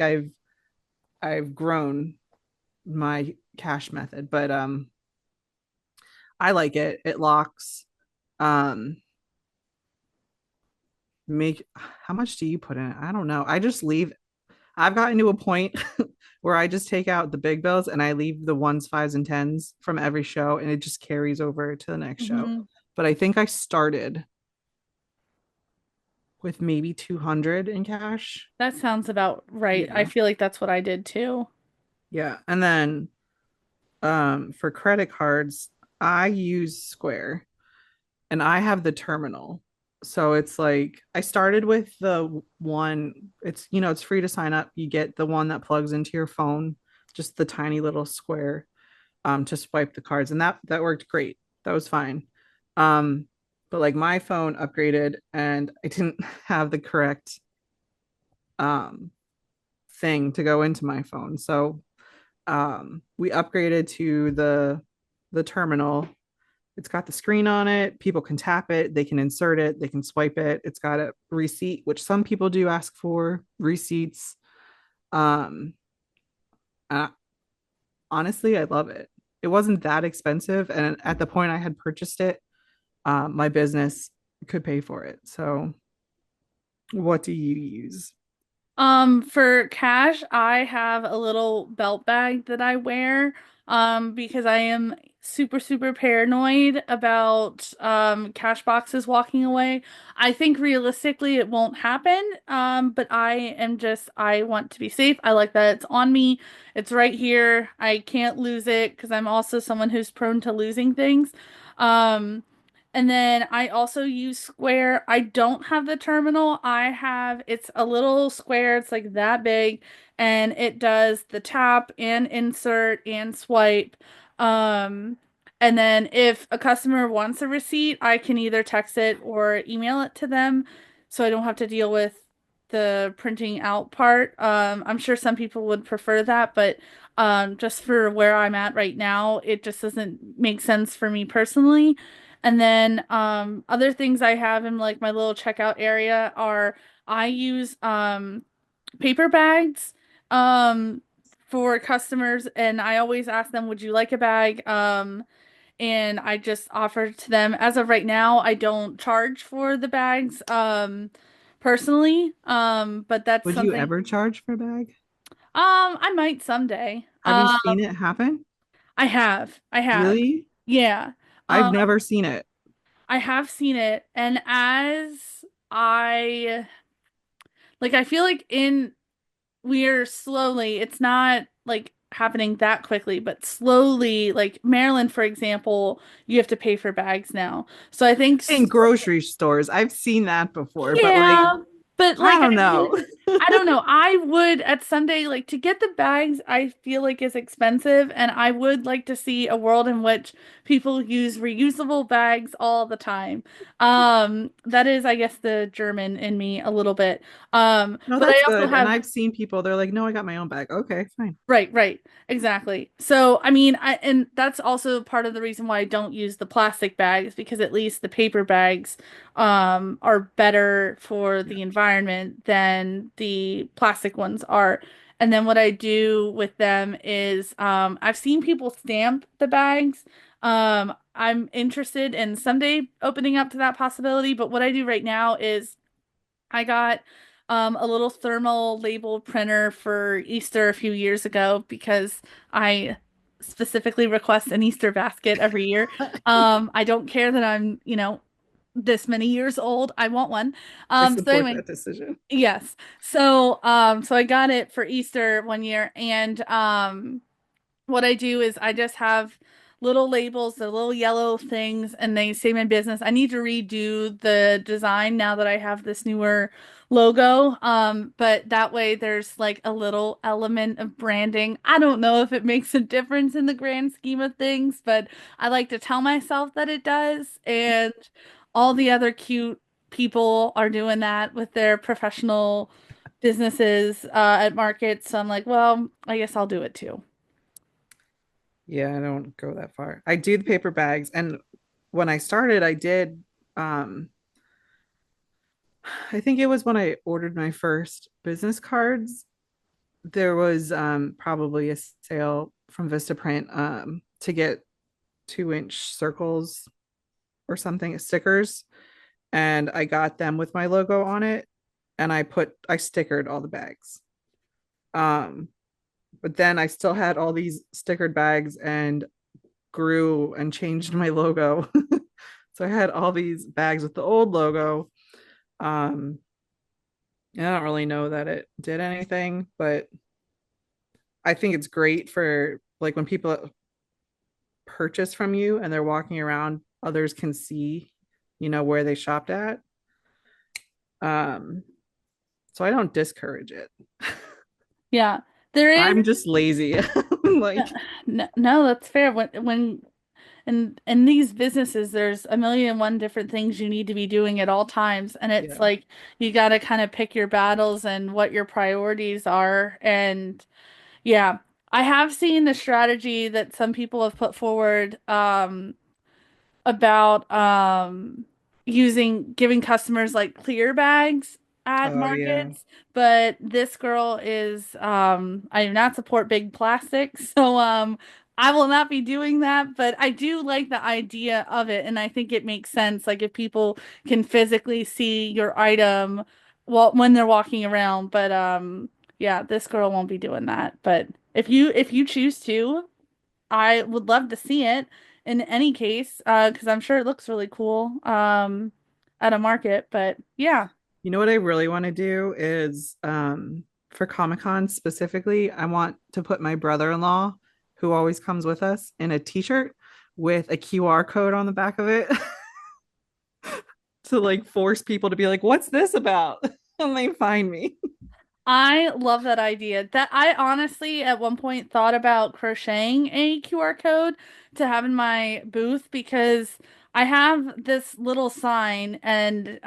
I've grown my cash method, but I like it. It locks. Um, make how much do you put in it? I don't know. I just leave. I've gotten to a point where I just take out the big bills and I leave the ones, fives, and tens from every show, and it just carries over to the next show. Hmm. But I think I started with maybe 200 in cash. That sounds about right. I Yeah. feel like that's what I did too. Yeah. And then for credit cards, I use Square and I have the terminal. So it's like I started with the one, it's free to sign up. You get the one that plugs into your phone, just the tiny little square to swipe the cards. And that worked great. That was fine. Um, but like my phone upgraded and I didn't have the correct um thing to go into my phone. So we upgraded to the terminal. It's got the screen on it. People can tap it, they can insert it, they can swipe it. It's got a receipt, which some people do ask for receipts. Um, uh, Honestly, I love it. It wasn't that expensive, and at the point I had purchased it, my business could pay for it. So, what do you use? For cash, I have a little belt bag that I wear, because I am super, super paranoid about, cash boxes walking away. I think realistically it won't happen, but I want to be safe. I like that it's on me. It's right here. I can't lose it because I'm also someone who's prone to losing things. Um, and then I also use Square. I don't have the terminal. It's a little square, it's like that big, and it does the tap and insert and swipe. Um, and then if a customer wants a receipt, I can either text it or email it to them so I don't have to deal with the printing out part. I'm sure some people would prefer that, but just for where I'm at right now, it just doesn't make sense for me personally. And then other things I have in like my little checkout area are I use paper bags um for customers, and I always ask them, "Would you like a bag?" And I just offer to them. As of right now, I don't charge for the bags personally. But that's Would you something ever charge for a bag? I might someday. Have you seen it happen? I have. I have. Really? Yeah. I've Um never seen it. I have seen it, and as I I feel like in we're slowly, it's not like happening that quickly, but slowly, like Maryland, for example, you have to pay for bags now. So I think In grocery stores. I've seen that before, but like, yeah, but I like don't know. I don't know. I would at Sunday like to get the bags, I feel like is expensive, and I would like to see a world in which people use reusable bags all the time. That is, I guess, the German in me a little bit. No, But I that's also good. And have I've seen people, they're like, no, I got my own bag. Okay, fine. right, right. Exactly. So, I mean, and that's also part of the reason why I don't use the plastic bags, because at least the paper bags are better for Yeah. the environment than the plastic ones are. And then what I do with them is I've seen people stamp the bags. I'm interested in someday opening up to that possibility, but what I do right now is I got a little thermal label printer for Easter a few years ago because I specifically request an Easter basket every year. I don't care that I'm, this many years old. I want one. I So support anyway, that decision. yes. So I got it for Easter one year, and what I do is I just have little labels, the little yellow things, and they say my business. I need to redo the design now that I have this newer logo. But that way there's like a little element of branding. I don't know if it makes a difference in the grand scheme of things, but I like to tell myself that it does. And all the other cute people are doing that with their professional businesses at markets. So I'm like, well, I guess I'll do it too. Yeah, I don't go that far. I do the paper bags. And when I started, I did, um, I think it was when I ordered my first business cards. There was probably a sale from Vistaprint to get 2-inch circles or something, stickers. And I got them with my logo on it. And I stickered all the bags. Um, but then I still had all these stickered bags and grew and changed my logo. So I had all these bags with the old logo. Um, and I don't really know that it did anything, but I think it's great for like when people purchase from you and they're walking around, others can see, where they shopped at. Um, so I don't discourage it. Yeah. There is I'm just lazy. Like, no, that's fair. When in these businesses, there's a million and one different things you need to be doing at all times, and it's yeah. like you got to kind of pick your battles and what your priorities are. And yeah, I have seen the strategy that some people have put forward. About using giving customers like clear bags at Oh yeah. markets, but this girl is I do not support big plastic, so I will not be doing that, but I do like the idea of it and I think it makes sense like if people can physically see your item when they're walking around, but yeah, this girl won't be doing that. But if you choose to, I would love to see it in any case, because I'm sure it looks really cool, at a market. But yeah, You know what I really want to do is for Comic-Con specifically, I want to put my brother-in-law, who always comes with us, in a t-shirt with a QR code on the back of it to like force people to be like, "What's this about?" And they find me. I love that idea. That I honestly at one point thought about crocheting a QR code to have in my booth because I have this little sign and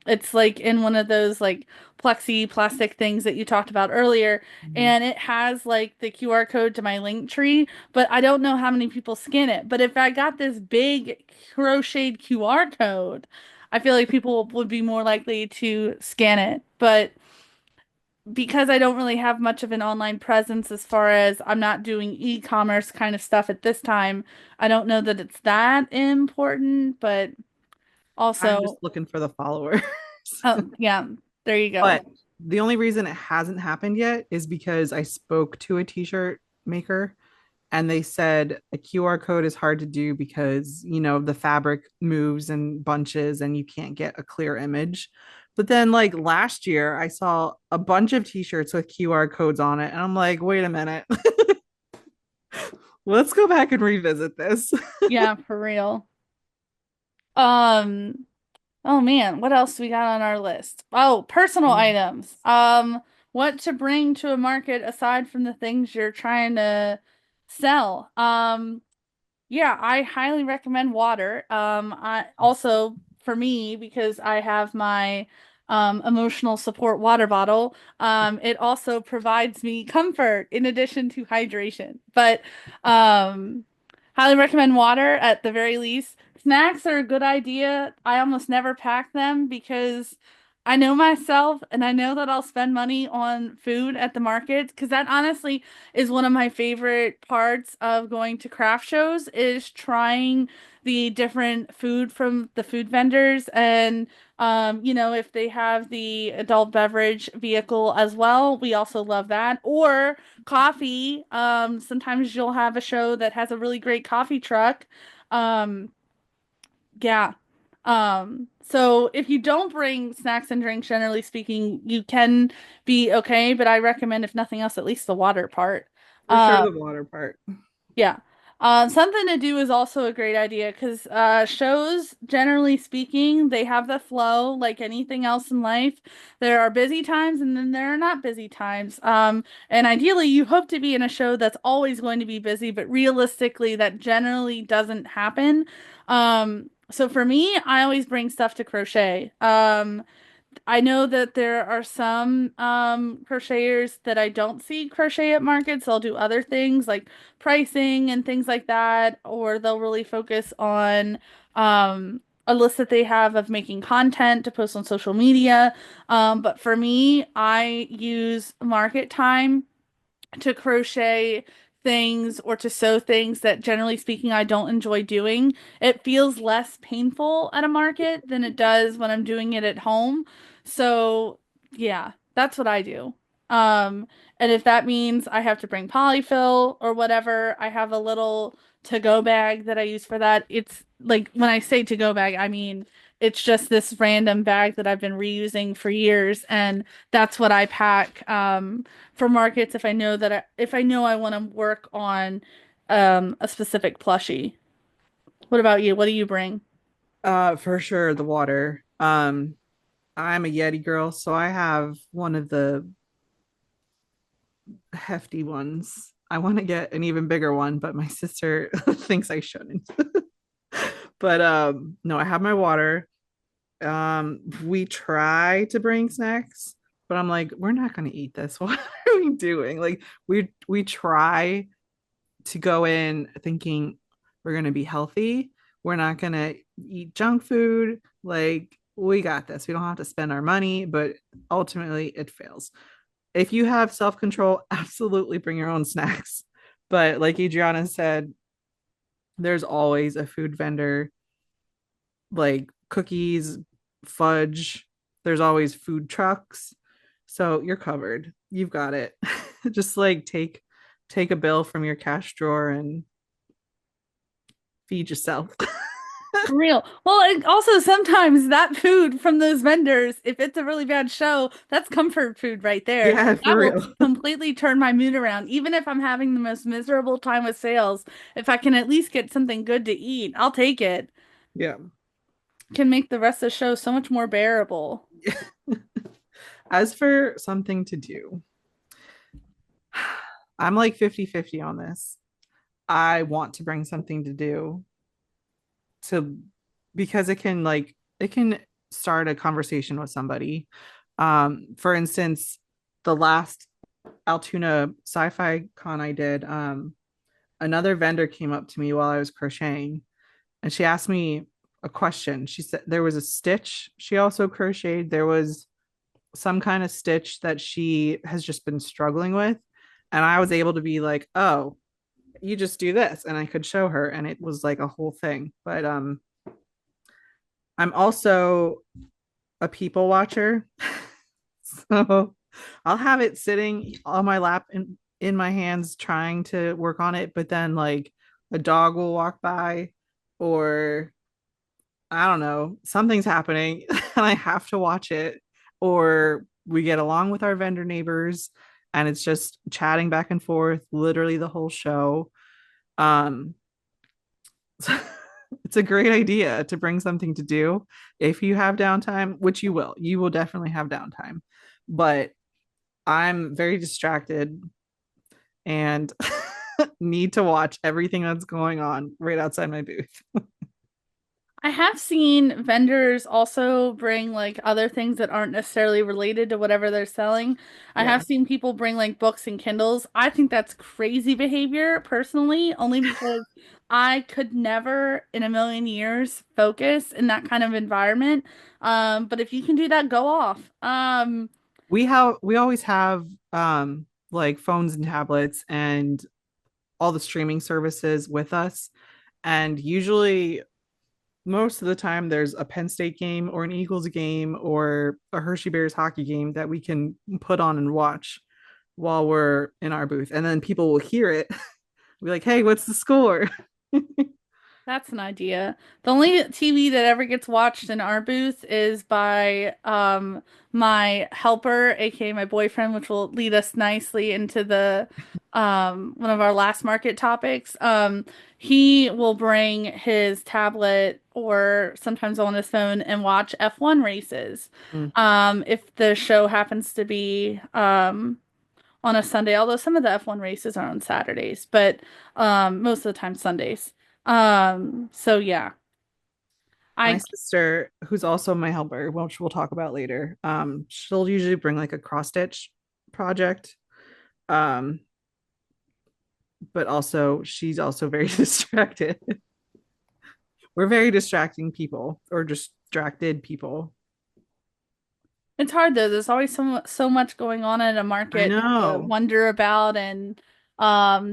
it's like in one of those like plexi plastic things that you talked about earlier Mhm. and it has like the QR code to my link tree, but I don't know how many people scan it. But if I got this big crocheted QR code, I feel like people would be more likely to scan it. But because I don't really have much of an online presence as far as I'm not doing e-commerce kind of stuff at this time, I don't know that it's that important, but I'm just also, looking for the followers. oh, yeah, there you go. But the only reason it hasn't happened yet is because I spoke to a t-shirt maker and they said a QR code is hard to do because, the fabric moves and bunches and you can't get a clear image. But then like last year I saw a bunch of t-shirts with QR codes on it and I'm like, "Wait a minute. Let's go back and revisit this." Yeah, for real. Um, oh man, what else we got on our list? Oh, personal items. What to bring to a market aside from the things you're trying to sell. Yeah, I highly recommend water. I also for me because I have my emotional support water bottle. It also provides me comfort in addition to hydration. But um, highly recommend water at the very least. Snacks are a good idea. I almost never pack them because I know myself and I know that I'll spend money on food at the market because that honestly is one of my favorite parts of going to craft shows is trying the different food from the food vendors and if they have the adult beverage vehicle as well, we also love that. Or coffee. Sometimes you'll have a show that has a really great coffee truck. Um, yeah. So if you don't bring snacks and drinks, generally speaking, you can be okay, but I recommend, if nothing else, at least the water part. For sure Um, the water part. yeah. Something to do is also a great idea because shows, generally speaking, they have the flow like anything else in life. There are busy times and then there are not busy times. And ideally, you hope to be in a show that's always going to be busy, but realistically, that generally doesn't happen. So for me, I always bring stuff to crochet. I know that there are some crocheters that I don't see crochet at markets. They'll do other things like pricing and things like that, or they'll really focus on a list that they have of making content to post on social media. But for me, I use market time to crochet things or to sew things that generally speaking I don't enjoy doing. It feels less painful at a market than it does when I'm doing it at home. So, yeah, that's what I do. And if that means I have to bring polyfill or whatever, I have a little to-go bag that I use for that. It's like when I say to-go bag, I mean it's just this random bag that I've been reusing for years, and that's what I pack for markets if I know if I know I want to work on a specific plushie. What about you? What do you bring? For sure, the water. I'm a Yeti girl, so I have one of the hefty ones. I want to get an even bigger one, but my sister thinks I shouldn't. But no, I have my water. We try to bring snacks, but I'm like, we're not gonna eat this. What are we doing? Like we try to go in thinking we're gonna be healthy. We're not gonna eat junk food. Like we got this. We don't have to spend our money, but ultimately it fails. If you have self-control, absolutely bring your own snacks. But like Adriana said, there's always a food vendor, like cookies, fudge. There's always food trucks. So you're covered. You've got it. Just like take a bill from your cash drawer and feed yourself. For real. Well, and also sometimes that food from those vendors, if it's a really bad show, that's comfort food right there. Yeah, That for will real. completely turn my mood around. Even if I'm having the most miserable time with sales, if I can at least get something good to eat, I'll take it. Yeah. Can make the rest of the show so much more bearable. As for something to do, I'm like 50-50 on this. I want to bring something to do to because it can start a conversation with somebody. For instance, the last Altoona Sci-Fi Con I did, another vendor came up to me while I was crocheting and she asked me a question. She said there was a stitch she also crocheted. There was some kind of stitch that she has just been struggling with. And I was able to be like, oh, you just do this. And I could show her. And it was like a whole thing. But I'm also a people watcher. So I'll have it sitting on my lap in my hands trying to work on it, but then like a dog will walk by or I don't know, something's happening and I have to watch it. Or we get along with our vendor neighbors and it's just chatting back and forth literally the whole show. Um it's a great idea to bring something to do if you have downtime, which you will. You will definitely have downtime. But I'm very distracted and need to watch everything that's going on right outside my booth. I have seen vendors also bring like other things that aren't necessarily related to whatever they're selling. I have Yeah. seen people bring like books and Kindles. I think that's crazy behavior personally, only because I could never in a million years focus in that kind of environment. But if you can do that, go off. We always have like phones and tablets and all the streaming services with us. And usually most of the time there's a Penn State game or an Eagles game or a Hershey Bears hockey game that we can put on and watch while we're in our booth. And then people will hear it, be like, hey, what's the score? That's an idea. The only TV that ever gets watched in our booth is by my helper, aka my boyfriend, which will lead us nicely into the one of our last market topics. He will bring his tablet or sometimes on his phone and watch F1 races. Mm, If the show happens to be on a Sunday, although some of the F1 races are on Saturdays, but most of the time Sundays. So yeah, my I sister, who's also my helper, which we'll talk about later, she'll usually bring like a cross stitch project. Um, but also she's also very distracted. We're very distracting people or distracted people. it's hard though. There's always so much going on in a I market to know. wonder about and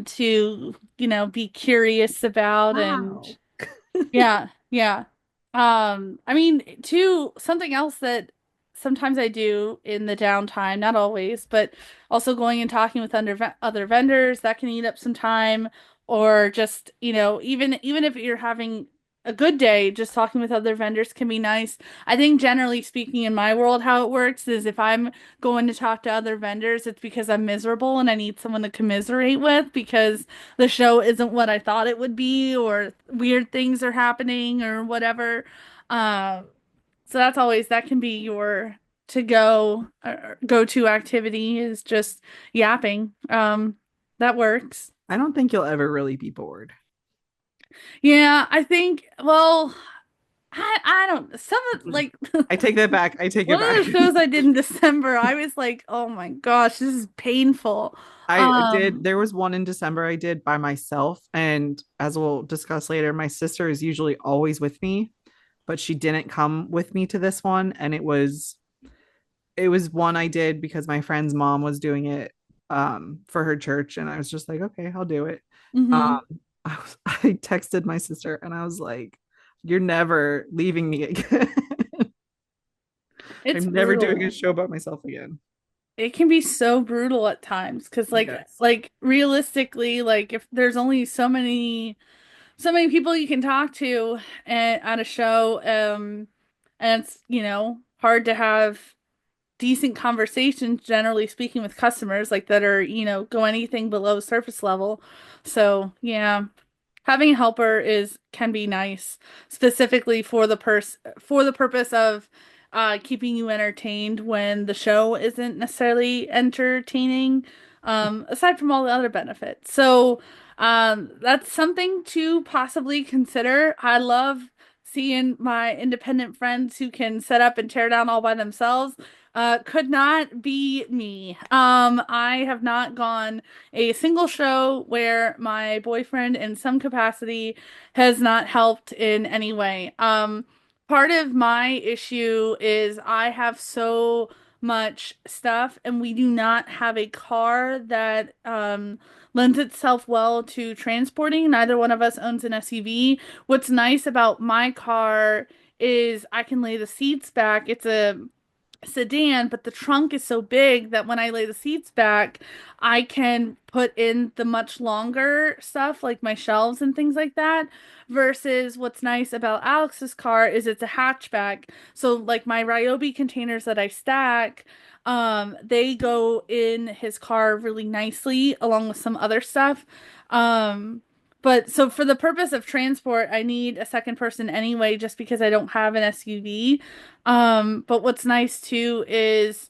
to be curious about and Wow. yeah, yeah. I mean, too, something else that sometimes I do in the downtime, not always, but also going and talking with other vendors that can eat up some time, or just, even if you're having a good day, just talking with other vendors can be nice. I think generally speaking in my world, how it works is if I'm going to talk to other vendors, it's because I'm miserable and I need someone to commiserate with because the show isn't what I thought it would be, or weird things are happening or whatever. Uh, so that can be your to go to activity is just yapping. That works. I don't think you'll ever really be bored. Yeah, I think, well, I don't, some of like I take that back. I take it one of back. the shows I did in December, I was like, oh my gosh, this is painful. I did. Um, There was one in December I did by myself. And as we'll discuss later, my sister is usually always with me, but she didn't come with me to this one. And it was one I did because my friend's mom was doing it for her church. And I was just like, okay, I'll do it. mhm. I texted my sister and I was like, you're never leaving me again. It's I'm never doing a brutal. show by myself again. It can be so brutal at times because Yes. realistically, like if there's only so many people you can talk to at a show, and it's, hard to have decent conversations, generally speaking, with customers like that are, go anything below surface level. So, yeah, having a helper is can be nice, specifically for the purpose of keeping you entertained when the show isn't necessarily entertaining, aside from all the other benefits. So, that's something to possibly consider. I love seeing my independent friends who can set up and tear down all by themselves. Could not be me. I have not gone a single show where my boyfriend in some capacity has not helped in any way. Part of my issue is I have so much stuff and we do not have a car that lends itself well to transporting. Neither one of us owns an SUV. What's nice about my car is I can lay the seats back. It's a sedan, but the trunk is so big that when I lay the seats back, I can put in the much longer stuff like my shelves and things like that. Versus what's nice about Alex's car is it's a hatchback. So like my Ryobi containers that I stack, they go in his car really nicely along with some other stuff. Um, but so for the purpose of transport, I need a second person anyway, just because I don't have an SUV. But what's nice too is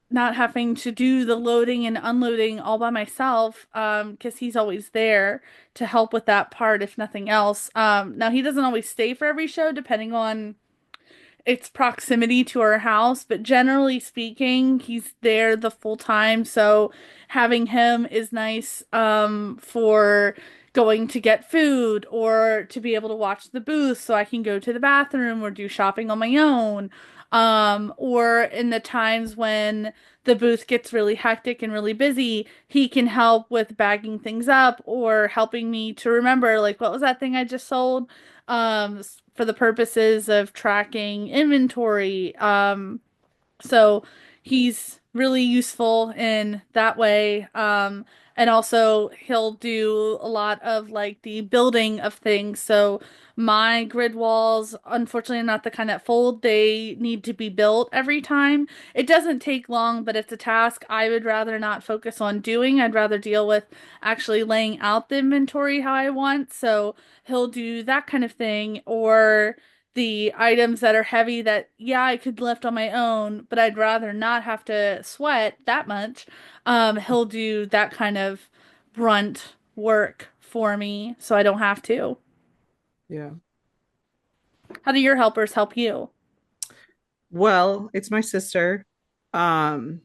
not having to do the loading and unloading all by myself, because he's always there to help with that part, if nothing else. Now he doesn't always stay for every show, depending on its proximity to our house, but generally speaking, he's there the full time. So having him is nice for going to get food or to be able to watch the booth so I can go to the bathroom or do shopping on my own. Or in the times when the booth gets really hectic and really busy, he can help with bagging things up or helping me to remember, like, what was that thing I just sold? For the purposes of tracking inventory. So he's really useful in that way. And also he'll do a lot of like the building of things. So my grid walls, unfortunately, are not the kind that fold. They need to be built every time. It doesn't take long, but it's a task I would rather not focus on doing. I'd rather deal with actually laying out the inventory how I want. So he'll do that kind of thing, or the items that are heavy that, yeah, I could lift on my own, but I'd rather not have to sweat that much. He'll do that kind of brunt work for me so I don't have to. Yeah. How do your helpers help you? Well, it's my sister. Um,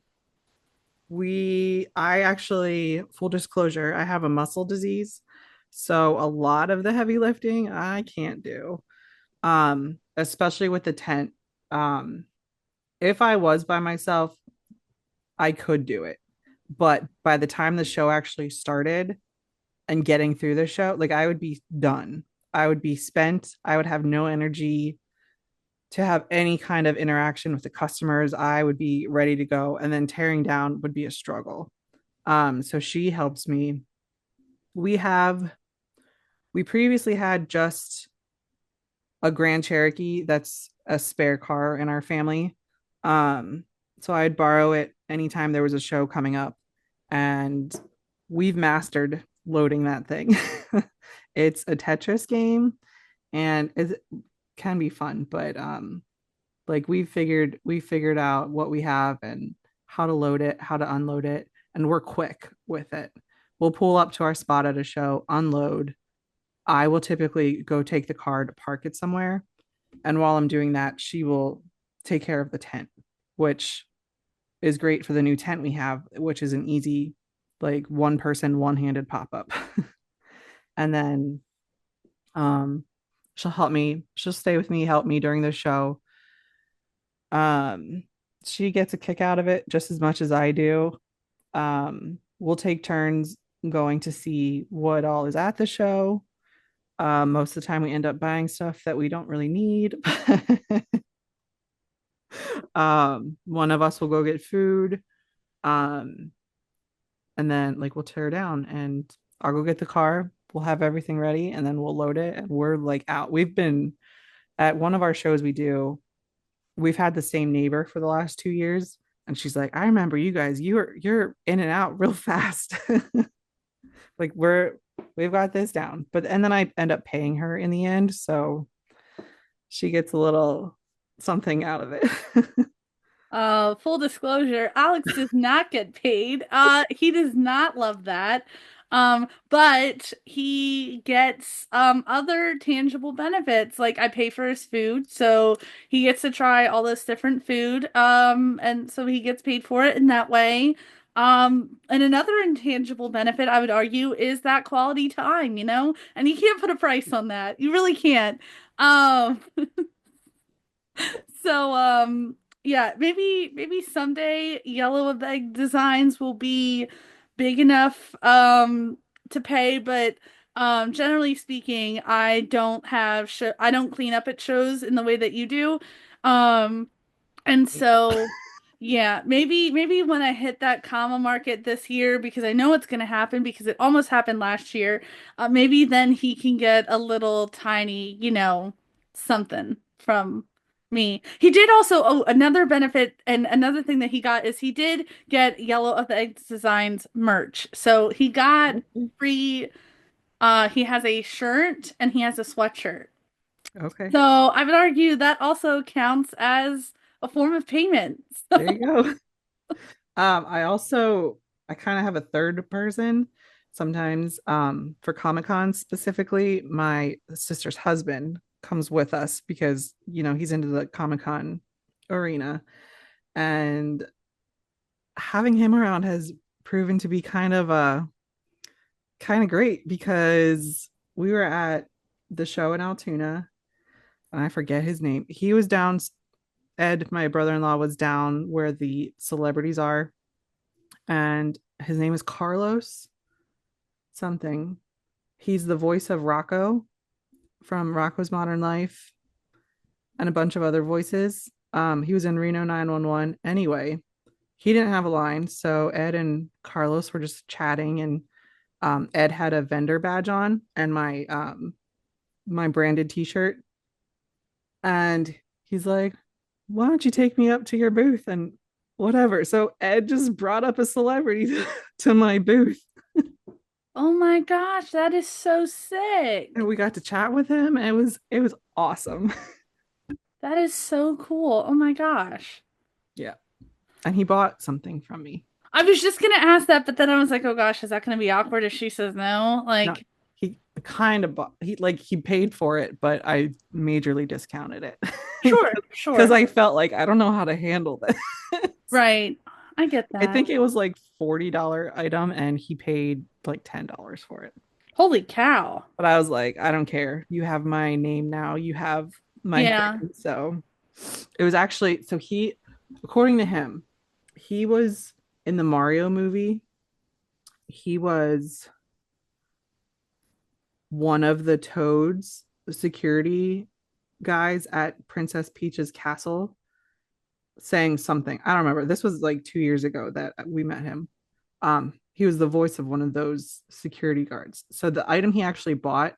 I actually, full disclosure, I have a muscle disease. So a lot of the heavy lifting I can't do. Especially with the tent. Um, if I was by myself, I could do it. But by the time the show actually started and getting through the show, like I would be done. I would be spent. I would have no energy. to have any kind of interaction with the customers, I would be ready to go, and then tearing down would be a struggle. So she helps me. We have we previously had just a Grand Cherokee that's a spare car in our family. Um, so I'd borrow it anytime there was a show coming up, and we've mastered loading that thing. It's a Tetris game, and it can be fun, but like we figured out what we have and how to load it, how to unload it, and we're quick with it. We'll pull up to our spot at a show, unload. I will typically go take the car to park it somewhere, and while I'm doing that, she will take care of the tent, which is great for the new tent we have, which is an easy, like one person, one handed pop up. And then um, she'll help me. She'll stay with me, help me during the show. Um, she gets a kick out of it just as much as I do. We'll take turns going to see what all is at the show. Most of the time, we end up buying stuff that we don't really need. One of us will go get food, um, and then like we'll tear down, and I'll go get the car. We'll have everything ready, and then we'll load it, and we're like out. We've been at one of our shows we do. We've had the same neighbor for the last 2 years, and she's like, "I remember you guys. You're in and out real fast. Like we've got this down." But and then I end up paying her in the end, so she gets a little something out of it. Full disclosure, Alex does not get paid. He does not love that. But he gets other tangible benefits. Like I pay for his food, so he gets to try all this different food. And so he gets paid for it in that way. And another intangible benefit I would argue is that quality time, you know? And you can't put a price on that. You really can't. Um, So, yeah, maybe someday Yellow of Egg Designs will be big enough to pay, but generally speaking, I don't clean up at shows in the way that you do. Um, and so yeah, maybe when I hit that comma market this year, because I know it's gonna happen because it almost happened last year, maybe then he can get a little tiny, something from me. He did also, oh, another benefit and another thing that he got is he did get Yellow of the Eggs Designs merch. So he got free, he has a shirt and he has a sweatshirt. Okay, So I would argue that also counts as a form of payment. there you go. I kind of have a third person sometimes. For Comic Con specifically, my sister's husband comes with us because he's into the Comic Con arena, and having him around has proven to be kind of great because we were at the show in Altoona, and I forget his name. He was down. Ed, my brother-in-law, was down where the celebrities are, and his name is Carlos something. He's the voice of Rocco from Rocco's Modern Life and a bunch of other voices. He was in Reno 911. Anyway, he didn't have a line, so Ed and Carlos were just chatting, and Ed had a vendor badge on and my branded T-shirt, and he's like, "Why don't you take me up to your booth and whatever?" So Ed just brought up a celebrity to my booth, Oh my gosh, that is so and sick. we got to chat with him. And it was awesome. That is so cool. Oh my gosh. Yeah, and he bought something from me. I was just gonna ask that, but then I was like, oh gosh, is that gonna be awkward if she says no? No, Like, he kind of bought, he paid for it, but I majorly discounted it sure, because sure. I felt like I don't know how to handle this. Right. I get I that. think it was like $40 item, and he paid like $10 for it. Holy cow. But I was like, I don't care. You have my name now. You have my Yeah. thing. So it was actually, so according to him, he was in the Mario movie. He was one of the Toads security. guys at Princess Peach's castle saying something. I don't remember. This was like 2 years ago that we met him. He was the voice of one of those security guards. So the item he actually bought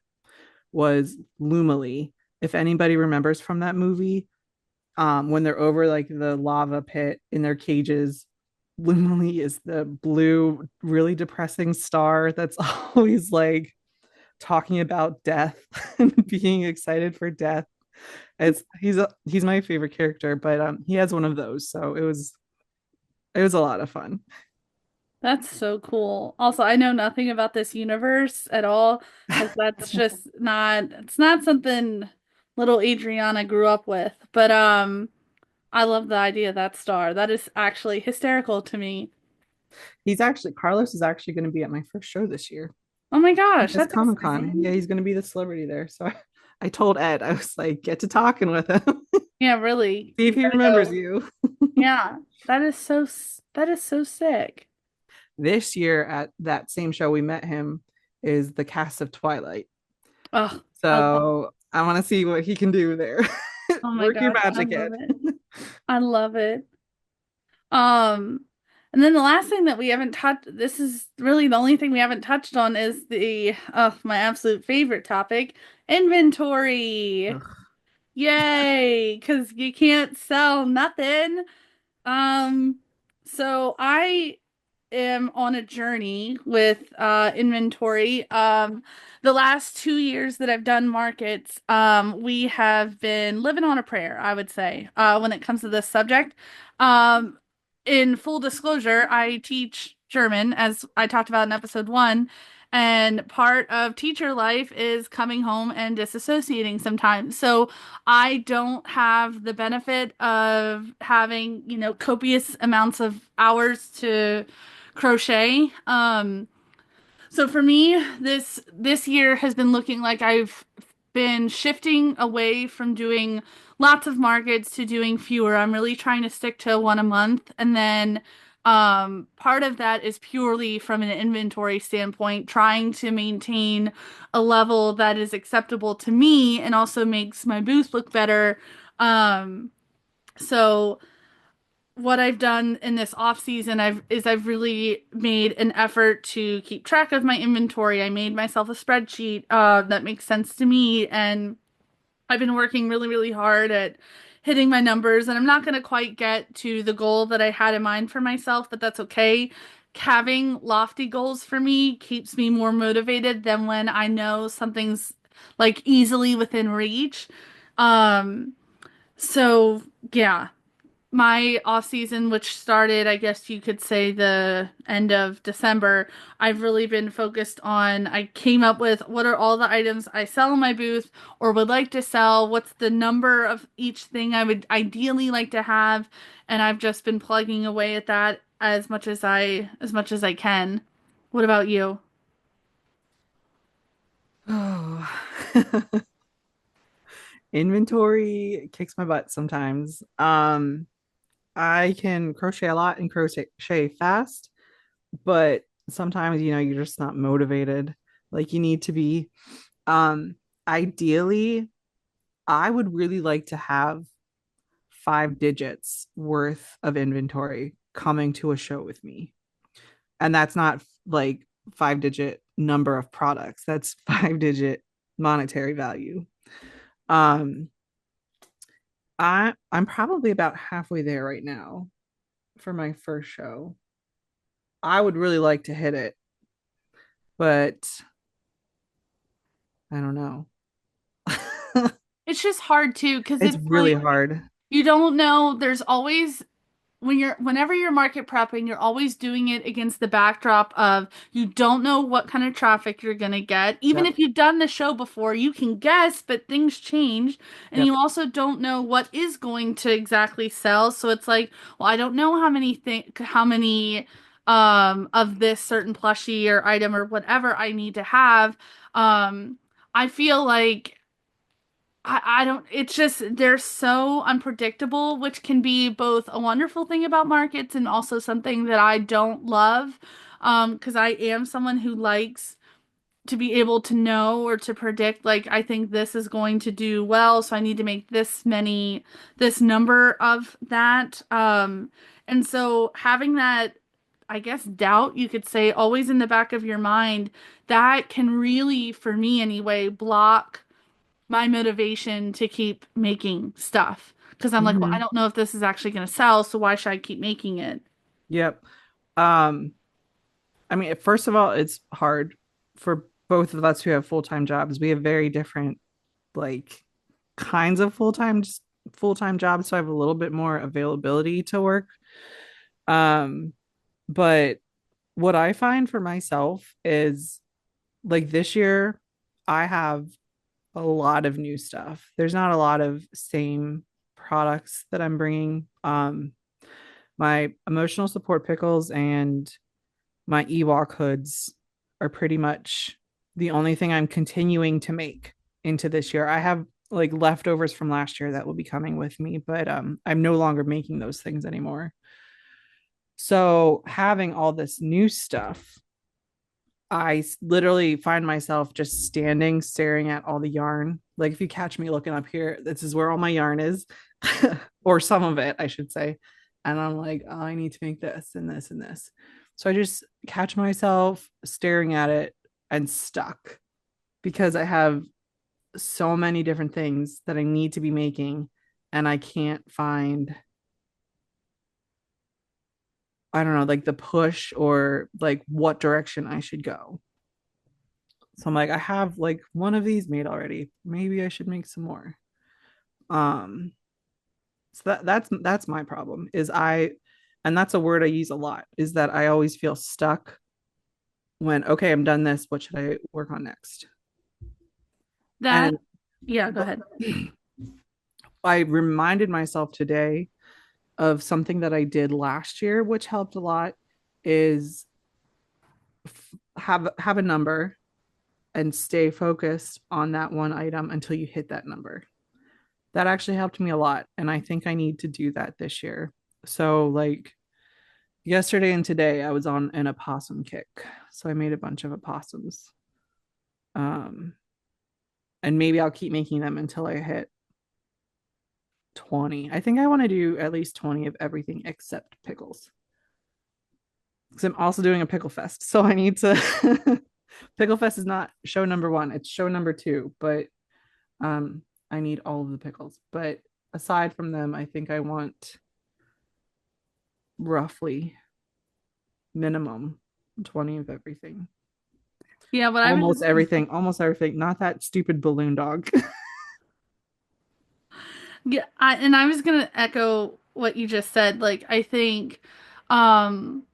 was Lumily. If anybody remembers from that movie, when they're over like the lava pit in their cages, Lumily is the blue, really depressing star that's always like talking about death and being excited for death. He's my favorite character, but he has one of those, so it was a lot of fun. That's so cool. Also, I know nothing about this universe at all because that's just not it's not something little Adriana grew up with. But I love the idea of that star. That is actually hysterical to me. He's actually Carlos is actually going to be at my first show this year. Oh my gosh, It's that's Comic Con. Yeah, exciting. he's going to be the celebrity there. So I told Ed, I was like, get to talking with him, Yeah, really. see if You he gotta remembers go. you. Yeah, that is so sick. This year at that same show we met him is the cast of Twilight. Oh, So I want to see what he can do there. oh my Work your gosh, I magic, love Ed. it. I love it. Um, and then the last thing that we haven't touched, this is really the only thing we haven't touched on is the, oh, my absolute favorite topic, inventory. Ugh. Yay, because you can't sell nothing. Um, so I am on a journey with inventory. The last 2 years that I've done markets, we have been living on a prayer, I would say, when it comes to this subject. Um, in full disclosure, I teach German, as I talked about in episode one. And part of teacher life is coming home and disassociating sometimes. So I don't have the benefit of having, copious amounts of hours to crochet. So for me, this year has been looking like I've been shifting away from doing lots of markets to doing fewer. I'm really trying to stick to one a month, and then part of that is purely from an inventory standpoint, trying to maintain a level that is acceptable to me and also makes my booth look better. So what I've done in this off season I've really made an effort to keep track of my inventory. I made myself a spreadsheet that makes sense to me, and I've been working really, really hard at hitting my numbers. And I'm not going to quite get to the goal that I had in mind for myself, but that's okay. Having lofty goals for me keeps me more motivated than when I know something's like easily within reach. Um, so yeah, my off season, which started, I guess you could say, the end of December, I've really been focused on. I came up with what are all the items I sell in my booth or would like to sell, what's the number of each thing I would ideally like to have, and I've just been plugging away at that as much as I can. What about you? Oh, inventory kicks my butt sometimes. I can crochet a lot and crochet fast, but sometimes you're just not motivated like you need to be. Um, Ideally, I would really like to have 5 digits worth of inventory coming to a show with me. And that's not like 5 digit number of products. That's 5 digit monetary value. Um, I'm probably about halfway there right now for my first show. I would really like to hit it, but I don't know. It's just hard too, because It's it's really like hard. you don't know. There's always whenever you're market prepping, you're always doing it against the backdrop of you don't know what kind of traffic you're gonna get. Even Yep. if you've done the show before, you can guess, but things change, and Yep. you also don't know what is going to exactly sell. So it's like, well, I don't know how many of this certain plushie or item or whatever I need to have. I feel like I don't, it's just, they're so unpredictable, which can be both a wonderful thing about markets and also something that I don't love. Because I am someone who likes to be able to know or to predict, like, I think this is going to do well, so I need to make this number of that. And so having that, I guess, doubt, you could say, always in the back of your mind, that can really, for me anyway, block my motivation to keep making stuff. Because I'm like, well, I Hmm. don't know if this is actually going to sell, so why should I keep making it? Yep. Um, I mean, first of all, it's hard for both of us who have full-time jobs. We have very different like kinds of full-time jobs, so I have a little bit more availability to work. Um, but what I find for myself is like this year, I have a lot of new stuff. There's not a lot of same products that I'm bringing. My emotional support pickles and my Ewok hoods are pretty much the only thing I'm continuing to make into this year. I have like leftovers from last year that will be coming with me, but I'm no longer making those things anymore. So having all this new stuff, I literally find myself just standing staring at all the yarn. Like if you catch me looking up here, this is where all my yarn is, or some of it, I should say. And I'm like, oh, I need to make this and this and this. So I just catch myself staring at it and stuck because I have so many different things that I need to be making and I can't find, I don't know, like the push or like what direction I should go. So I'm like, I have like one of these made already. Maybe I should make some more. Um, so that's my problem is and that's a word I use a lot, is that I always feel stuck when, okay, I'm done this. What should I work on next? That, And yeah, go ahead. I reminded myself today of something that I did last year, which helped a lot, is have a number and stay focused on that one item until you hit that number. That actually helped me a lot. And I think I need to do that this year. So, like yesterday and today, I was on an opossum kick. So I made a bunch of opossums. Um, and maybe I'll keep making them until I hit 20. I think I want to do at least 20 of everything except pickles. Because I'm also doing a pickle fest. So I need to. Pickle fest is not show number one, it's show number two. But um, I need all of the pickles. But aside from them, I think I want roughly minimum 20 of everything. Yeah, what I've been Almost everything. Not that stupid balloon dog. Yeah, and I was gonna echo what you just said. Like, I think, um,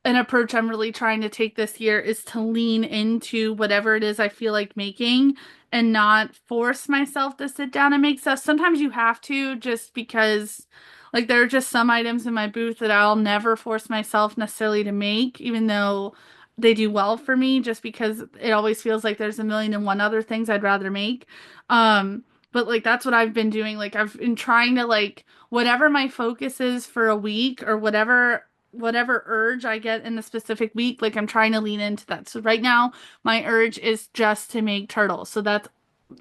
an approach I'm really trying to take this year is to lean into whatever it is I feel like making and not force myself to sit down and make stuff. Sometimes you have to just because, like, there are just some items in my booth that I'll never force myself necessarily to make, even though they do well for me, just because it always feels like there's a million and one other things I'd rather make. Um, but like that's what I've been doing. Like I've been trying to like whatever my focus is for a week or whatever urge I get in the specific week, like I'm trying to lean into that. So right now, my urge is just to make turtles. So that's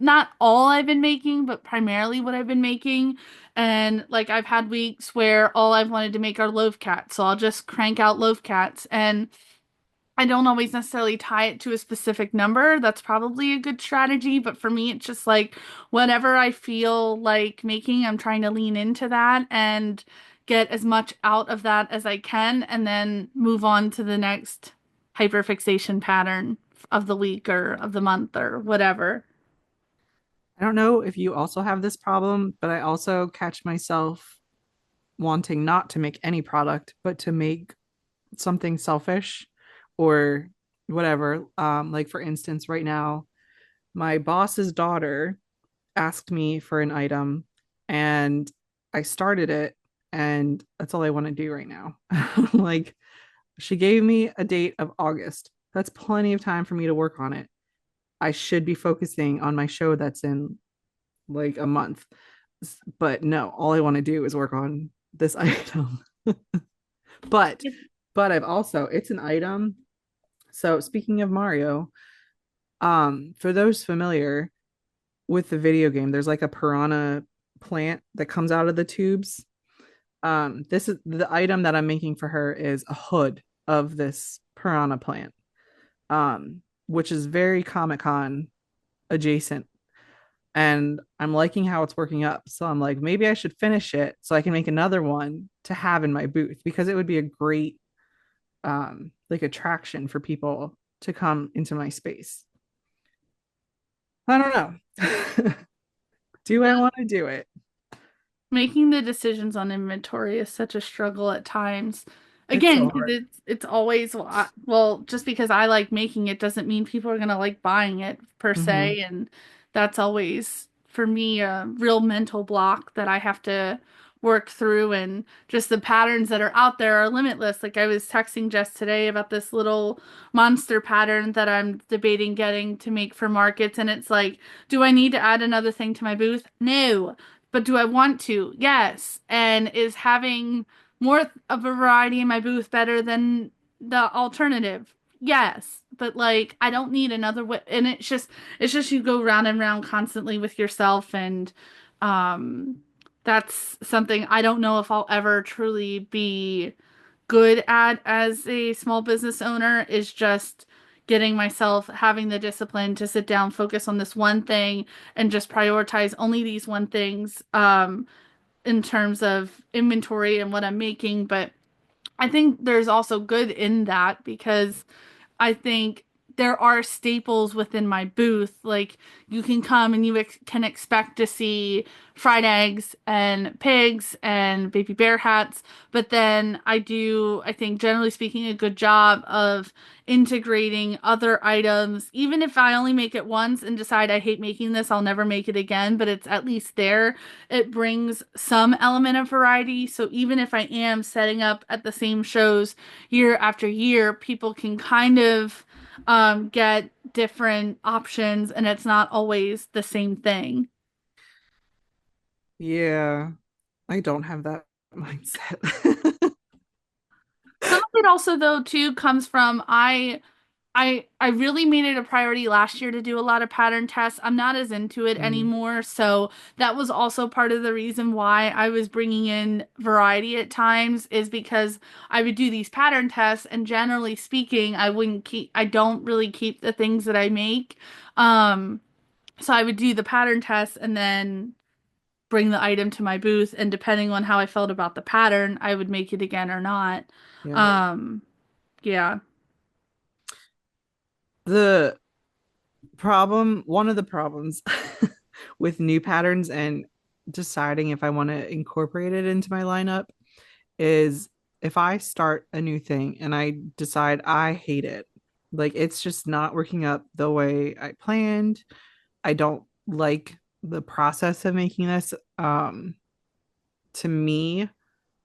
not all I've been making, but primarily what I've been making. And like I've had weeks where all I've wanted to make are loaf cats. So I'll just crank out loaf cats and I don't always necessarily tie it to a specific number. That's probably a good strategy, but for me, it's just like whatever I feel like making, I'm trying to lean into that and get as much out of that as I can, and then move on to the next hyperfixation pattern of the week or of the month or whatever. I don't know if you also have this problem, but I also catch myself wanting not to make any product, but to make something selfish or whatever. Like for instance, right now, my boss's daughter asked me for an item and I started it and that's all I want to do right now. Like she gave me a date of August. That's plenty of time for me to work on it. I should be focusing on my show that's in like a month. But no, all I want to do is work on this item. but but I've also it's an item. So speaking of Mario, For those familiar with the video game, there's like a piranha plant that comes out of the tubes. This is the item that I'm making for her is a hood of this piranha plant, which is very Comic Con adjacent. And I'm liking how it's working up. So I'm like, maybe I should finish it so I can make another one to have in my booth because it would be a great like attraction for people to come into my space. I don't know. Do I want to do it? Making the decisions on inventory is such a struggle at times. It's Again, so because hard. it's always well, just because I like making it doesn't mean people are gonna like buying it per Hmm. se, and that's always for me a real mental block that I have to work through, and just the patterns that are out there are limitless. Like I was texting Jess today about this little monster pattern that I'm debating getting to make for markets, and it's like, do I need to add another thing to my booth? No. But do I want to? Yes. And is having more of a variety in my booth better than the alternative? Yes. But like I don't need another way, and it's just you go round and round constantly with yourself, and um that's something I don't know if I'll ever truly be good at as a small business owner, is just getting myself having the discipline to sit down, focus on this one thing, and just prioritize only these one things in terms of inventory and what I'm making. But I think there's also good in that because I think there are staples within my booth. Like you can come and you can expect to see fried eggs and pigs and baby bear hats, but then I do, I think generally speaking, a good job of integrating other items. Even if I only make it once and decide I hate making this, I'll never make it again, but it's at least there. It brings some element of variety. So even if I am setting up at the same shows year after year, people can kind of get different options and it's not always the same thing. Yeah, I don't have that mindset. Some of it also though too comes from I really made it a priority last year to do a lot of pattern tests. I'm not as into it Mm, anymore, so that was also part of the reason why I was bringing in variety at times is because I would do these pattern tests and generally speaking, I don't really keep the things that I make. Um so I would do the pattern tests and then bring the item to my booth, and depending on how I felt about the pattern, I would make it again or not. yeah. Um yeah. The one of the problems with new patterns and deciding if I want to incorporate it into my lineup is if I start a new thing and I decide I hate it, like it's just not working up the way I planned. I don't like the process of making this. To me,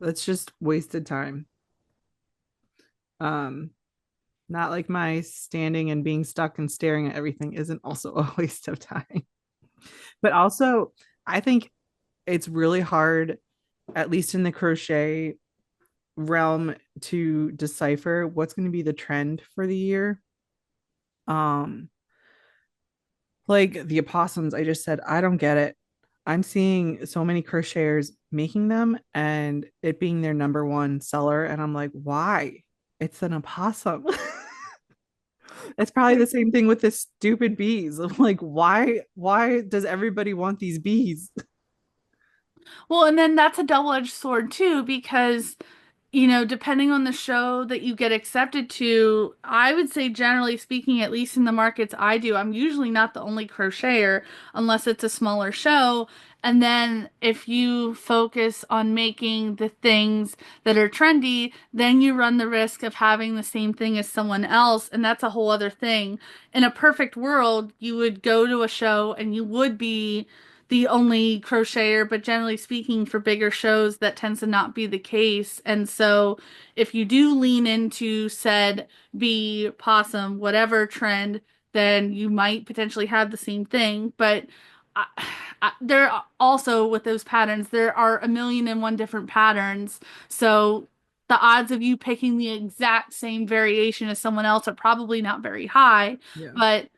that's just wasted time. Um, Not like my standing and being stuck and staring at everything isn't also a waste of time. But also, I think it's really hard, at least in the crochet realm, to decipher what's going to be the trend for the year. Um, like the opossums, I just said, I don't get it. I'm seeing so many crocheters making them and it being their number one seller. And I'm like, why? It's an opossum. It's probably the same thing with the stupid bees. I'm like, why does everybody want these bees? Well, and then that's a double-edged sword too, because depending on the show that you get accepted to, I would say generally speaking, at least in the markets I do, I'm usually not the only crocheter unless it's a smaller show. And then if you focus on making the things that are trendy, then you run the risk of having the same thing as someone else, and that's a whole other thing. In a perfect world, you would go to a show and you would be the only crocheter, but generally speaking, for bigger shows, that tends to not be the case. And so, if you do lean into said bee, possum, whatever trend, then you might potentially have the same thing. But I, there also, with those patterns, there are a million and one different patterns. So, the odds of you picking the exact same variation as someone else are probably not very high. Yeah. But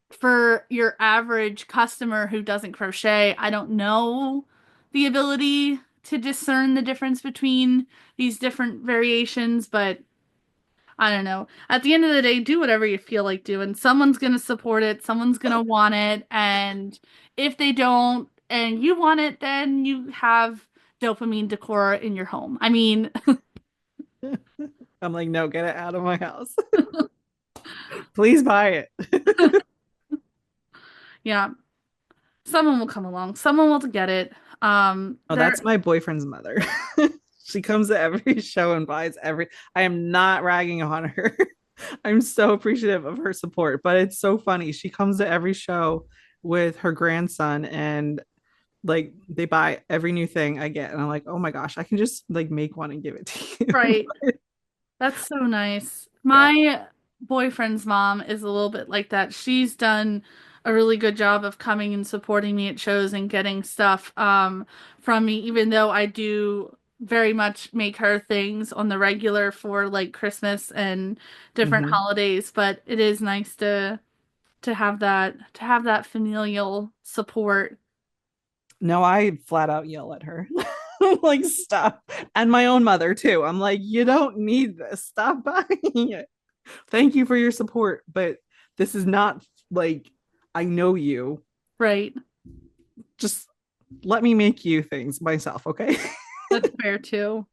for your average customer who doesn't crochet, I don't know the ability to discern the difference between these different variations, but I don't know. At the end of the day, do whatever you feel like doing. Someone's gonna support it, someone's gonna want it, and if they don't and you want it, then you have dopamine decor in your home. I mean, I'm like, no, get it out of my house. Please buy it. yeah, someone will come along. Someone will get it. Oh, There, that's my boyfriend's mother. She comes to every show and buys every. I am not ragging on her. I'm so appreciative of her support, but it's so funny. She comes to every show with her grandson and like they buy every new thing I get. And I'm like, oh my gosh, I can just like make one and give it to you. right. That's so nice. Yeah. My boyfriend's mom is a little bit like that. She's done a really good job of coming and supporting me at shows and getting stuff from me, even though I do very much make her things on the regular for like Christmas and different Hmm. holidays. But it is nice to have that familial support. No, I flat out yell at her. Like, stop. And my own mother, too. I'm like, you don't need this. Stop buying it. Thank you for your support, but this is not like I know you. Right. Just let me make you things myself, okay? That's fair too.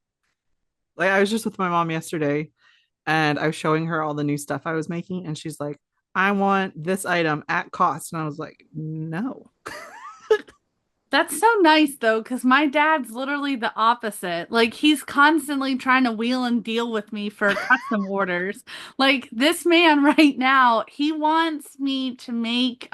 Like I was just with my mom yesterday and I was showing her all the new stuff I was making and she's like, "I want this item at cost." And I was like, "No." That's so nice though, because my dad's literally the opposite. Like he's constantly trying to wheel and deal with me for custom orders. Like this man right now, he wants me to make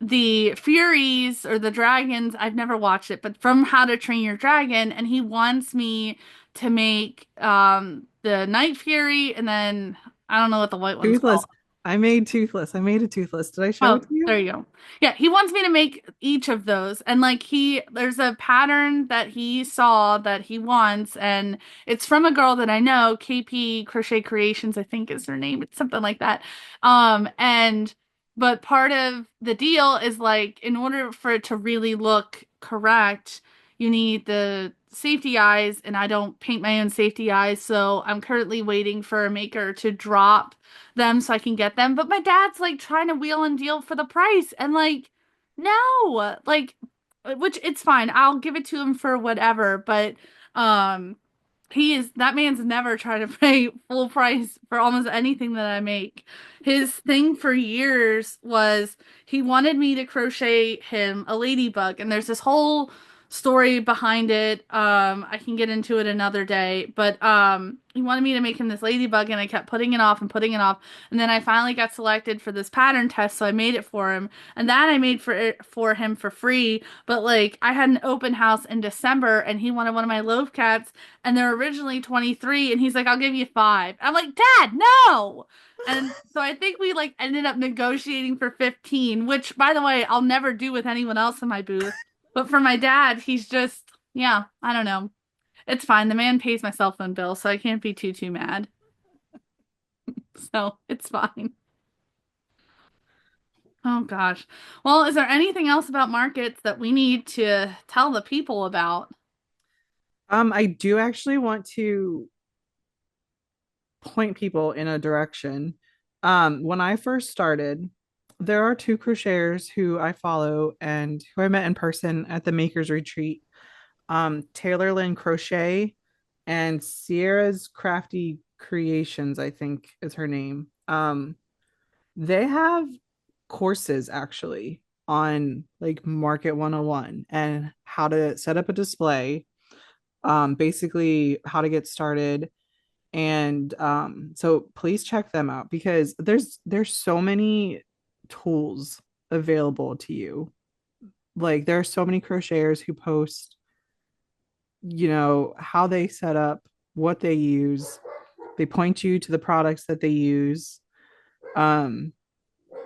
the Furies or the dragons. I've never watched it, but from How to Train Your Dragon, and he wants me to make the Night Fury and then I don't know what the white one's called. Toothless. I made toothless. I made a toothless. Did I show it Oh, to you? there you go. Yeah, he wants me to make each of those. And like there's a pattern that he saw that he wants, and it's from a girl that I know, KP Crochet Creations, I think is her name. It's something like that. And but part of the deal is like in order for it to really look correct, you need the safety eyes, and I don't paint my own safety eyes, so I'm currently waiting for a maker to drop them so I can get them. But my dad's like trying to wheel and deal for the price. And like, no, like, which it's fine. I'll give it to him for whatever. But, um, that man's never tried to pay full price for almost anything that I make. His thing for years was he wanted me to crochet him a ladybug, and there's this whole story behind it. I can get into it another day, but he wanted me to make him this ladybug, and I kept putting it off and putting it off, and then I finally got selected for this pattern test, so I made it for him, and that I made for him for free. But like I had an open house in December, and he wanted one of my loaf cats and they're originally 23 and he's like, I'll give you 5. I'm like, Dad, no. And so I think we like ended up negotiating for 15, which by the way, I'll never do with anyone else in my booth. But for my dad, he's just, yeah, I don't know. It's fine. The man pays my cell phone bill, so I can't be too mad. So it's fine. Oh gosh. Well, is there anything else about markets that we need to tell the people about? I do actually want to point people in a direction. When I first started, there are two crocheters who I follow and who I met in person at the Makers Retreat. Taylor Lynn Crochet and Sierra's Crafty Creations, I think is her name. They have courses actually on like Market 101 and how to set up a display, basically how to get started and so please check them out because there's so many tools available to you. Like there are so many crocheters who post, how they set up, what they use. They point you to the products that they use. um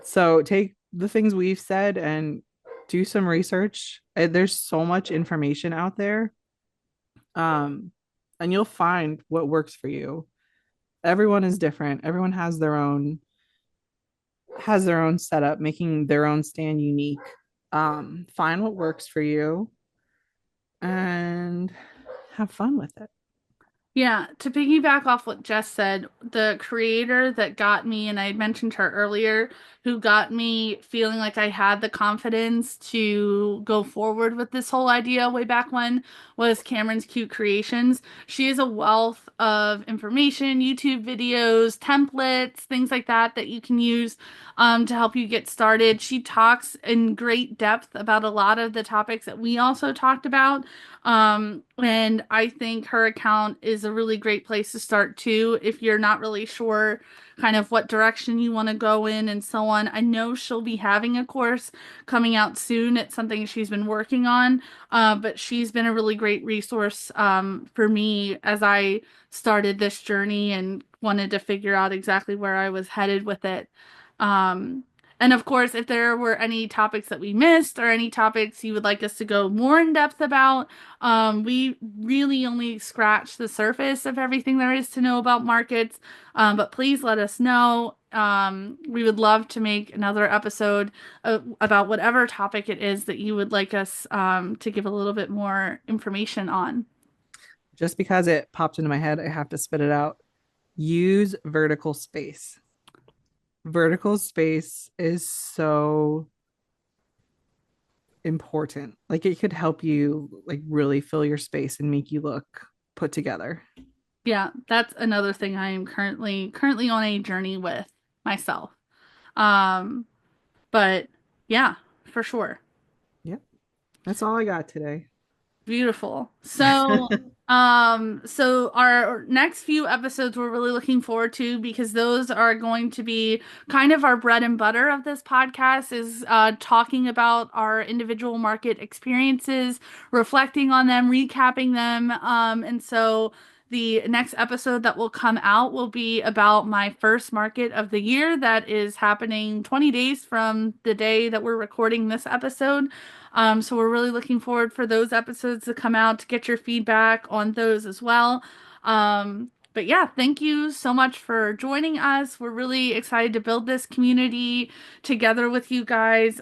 so take the things we've said and do some research. There's so much information out there, um and you'll find what works for you. Everyone is different. Everyone has their own has their own setup, making their own stand unique. Find what works for you and have fun with it. Yeah, to piggyback off what Jess said, the creator that got me, and I had mentioned her earlier, who got me feeling like I had the confidence to go forward with this whole idea way back when, was Cameron's Cute Creations. She is a wealth of information, YouTube videos, templates, things like that that you can use to help you get started. She talks in great depth about a lot of the topics that we also talked about. And I think her account is a really great place to start too if you're not really sure kind of what direction you want to go in and so on. I know she'll be having a course coming out soon. It's something she's been working on, but she's been a really great resource for me as I started this journey and wanted to figure out exactly where I was headed with it. Um, and of course, if there were any topics that we missed or any topics you would like us to go more in depth about, we really only scratched the surface of everything there is to know about markets. But please let us know. We would love to make another episode about whatever topic it is that you would like us to give a little bit more information on. Just because it popped into my head, I have to spit it out. Use vertical space. Vertical space is so important. Like it could help you like really fill your space and make you look put together. Yeah, that's another thing I am currently on a journey with myself. Um, but yeah, for sure. Yep. That's all I got today. Beautiful. So our next few episodes we're really looking forward to because those are going to be kind of our bread and butter of this podcast is talking about our individual market experiences, reflecting on them, recapping them. And so the next episode that will come out will be about my first market of the year that is happening 20 days from the day that we're recording this episode. So we're really looking forward for those episodes to come out to get your feedback on those as well. But yeah, thank you so much for joining us. We're really excited to build this community together with you guys.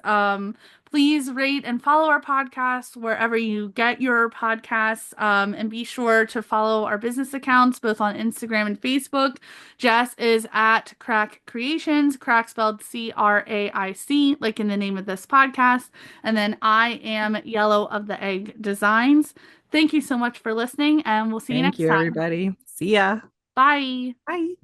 Please rate and follow our podcast wherever you get your podcasts. And be sure to follow our business accounts both on Instagram and Facebook. Jess is at Craic Creations, Craic spelled Craic, like in the name of this podcast. And then I am Yellow of the Egg Designs. Thank you so much for listening, and we'll see you Thank next you, time. everybody. See ya. Bye. Bye.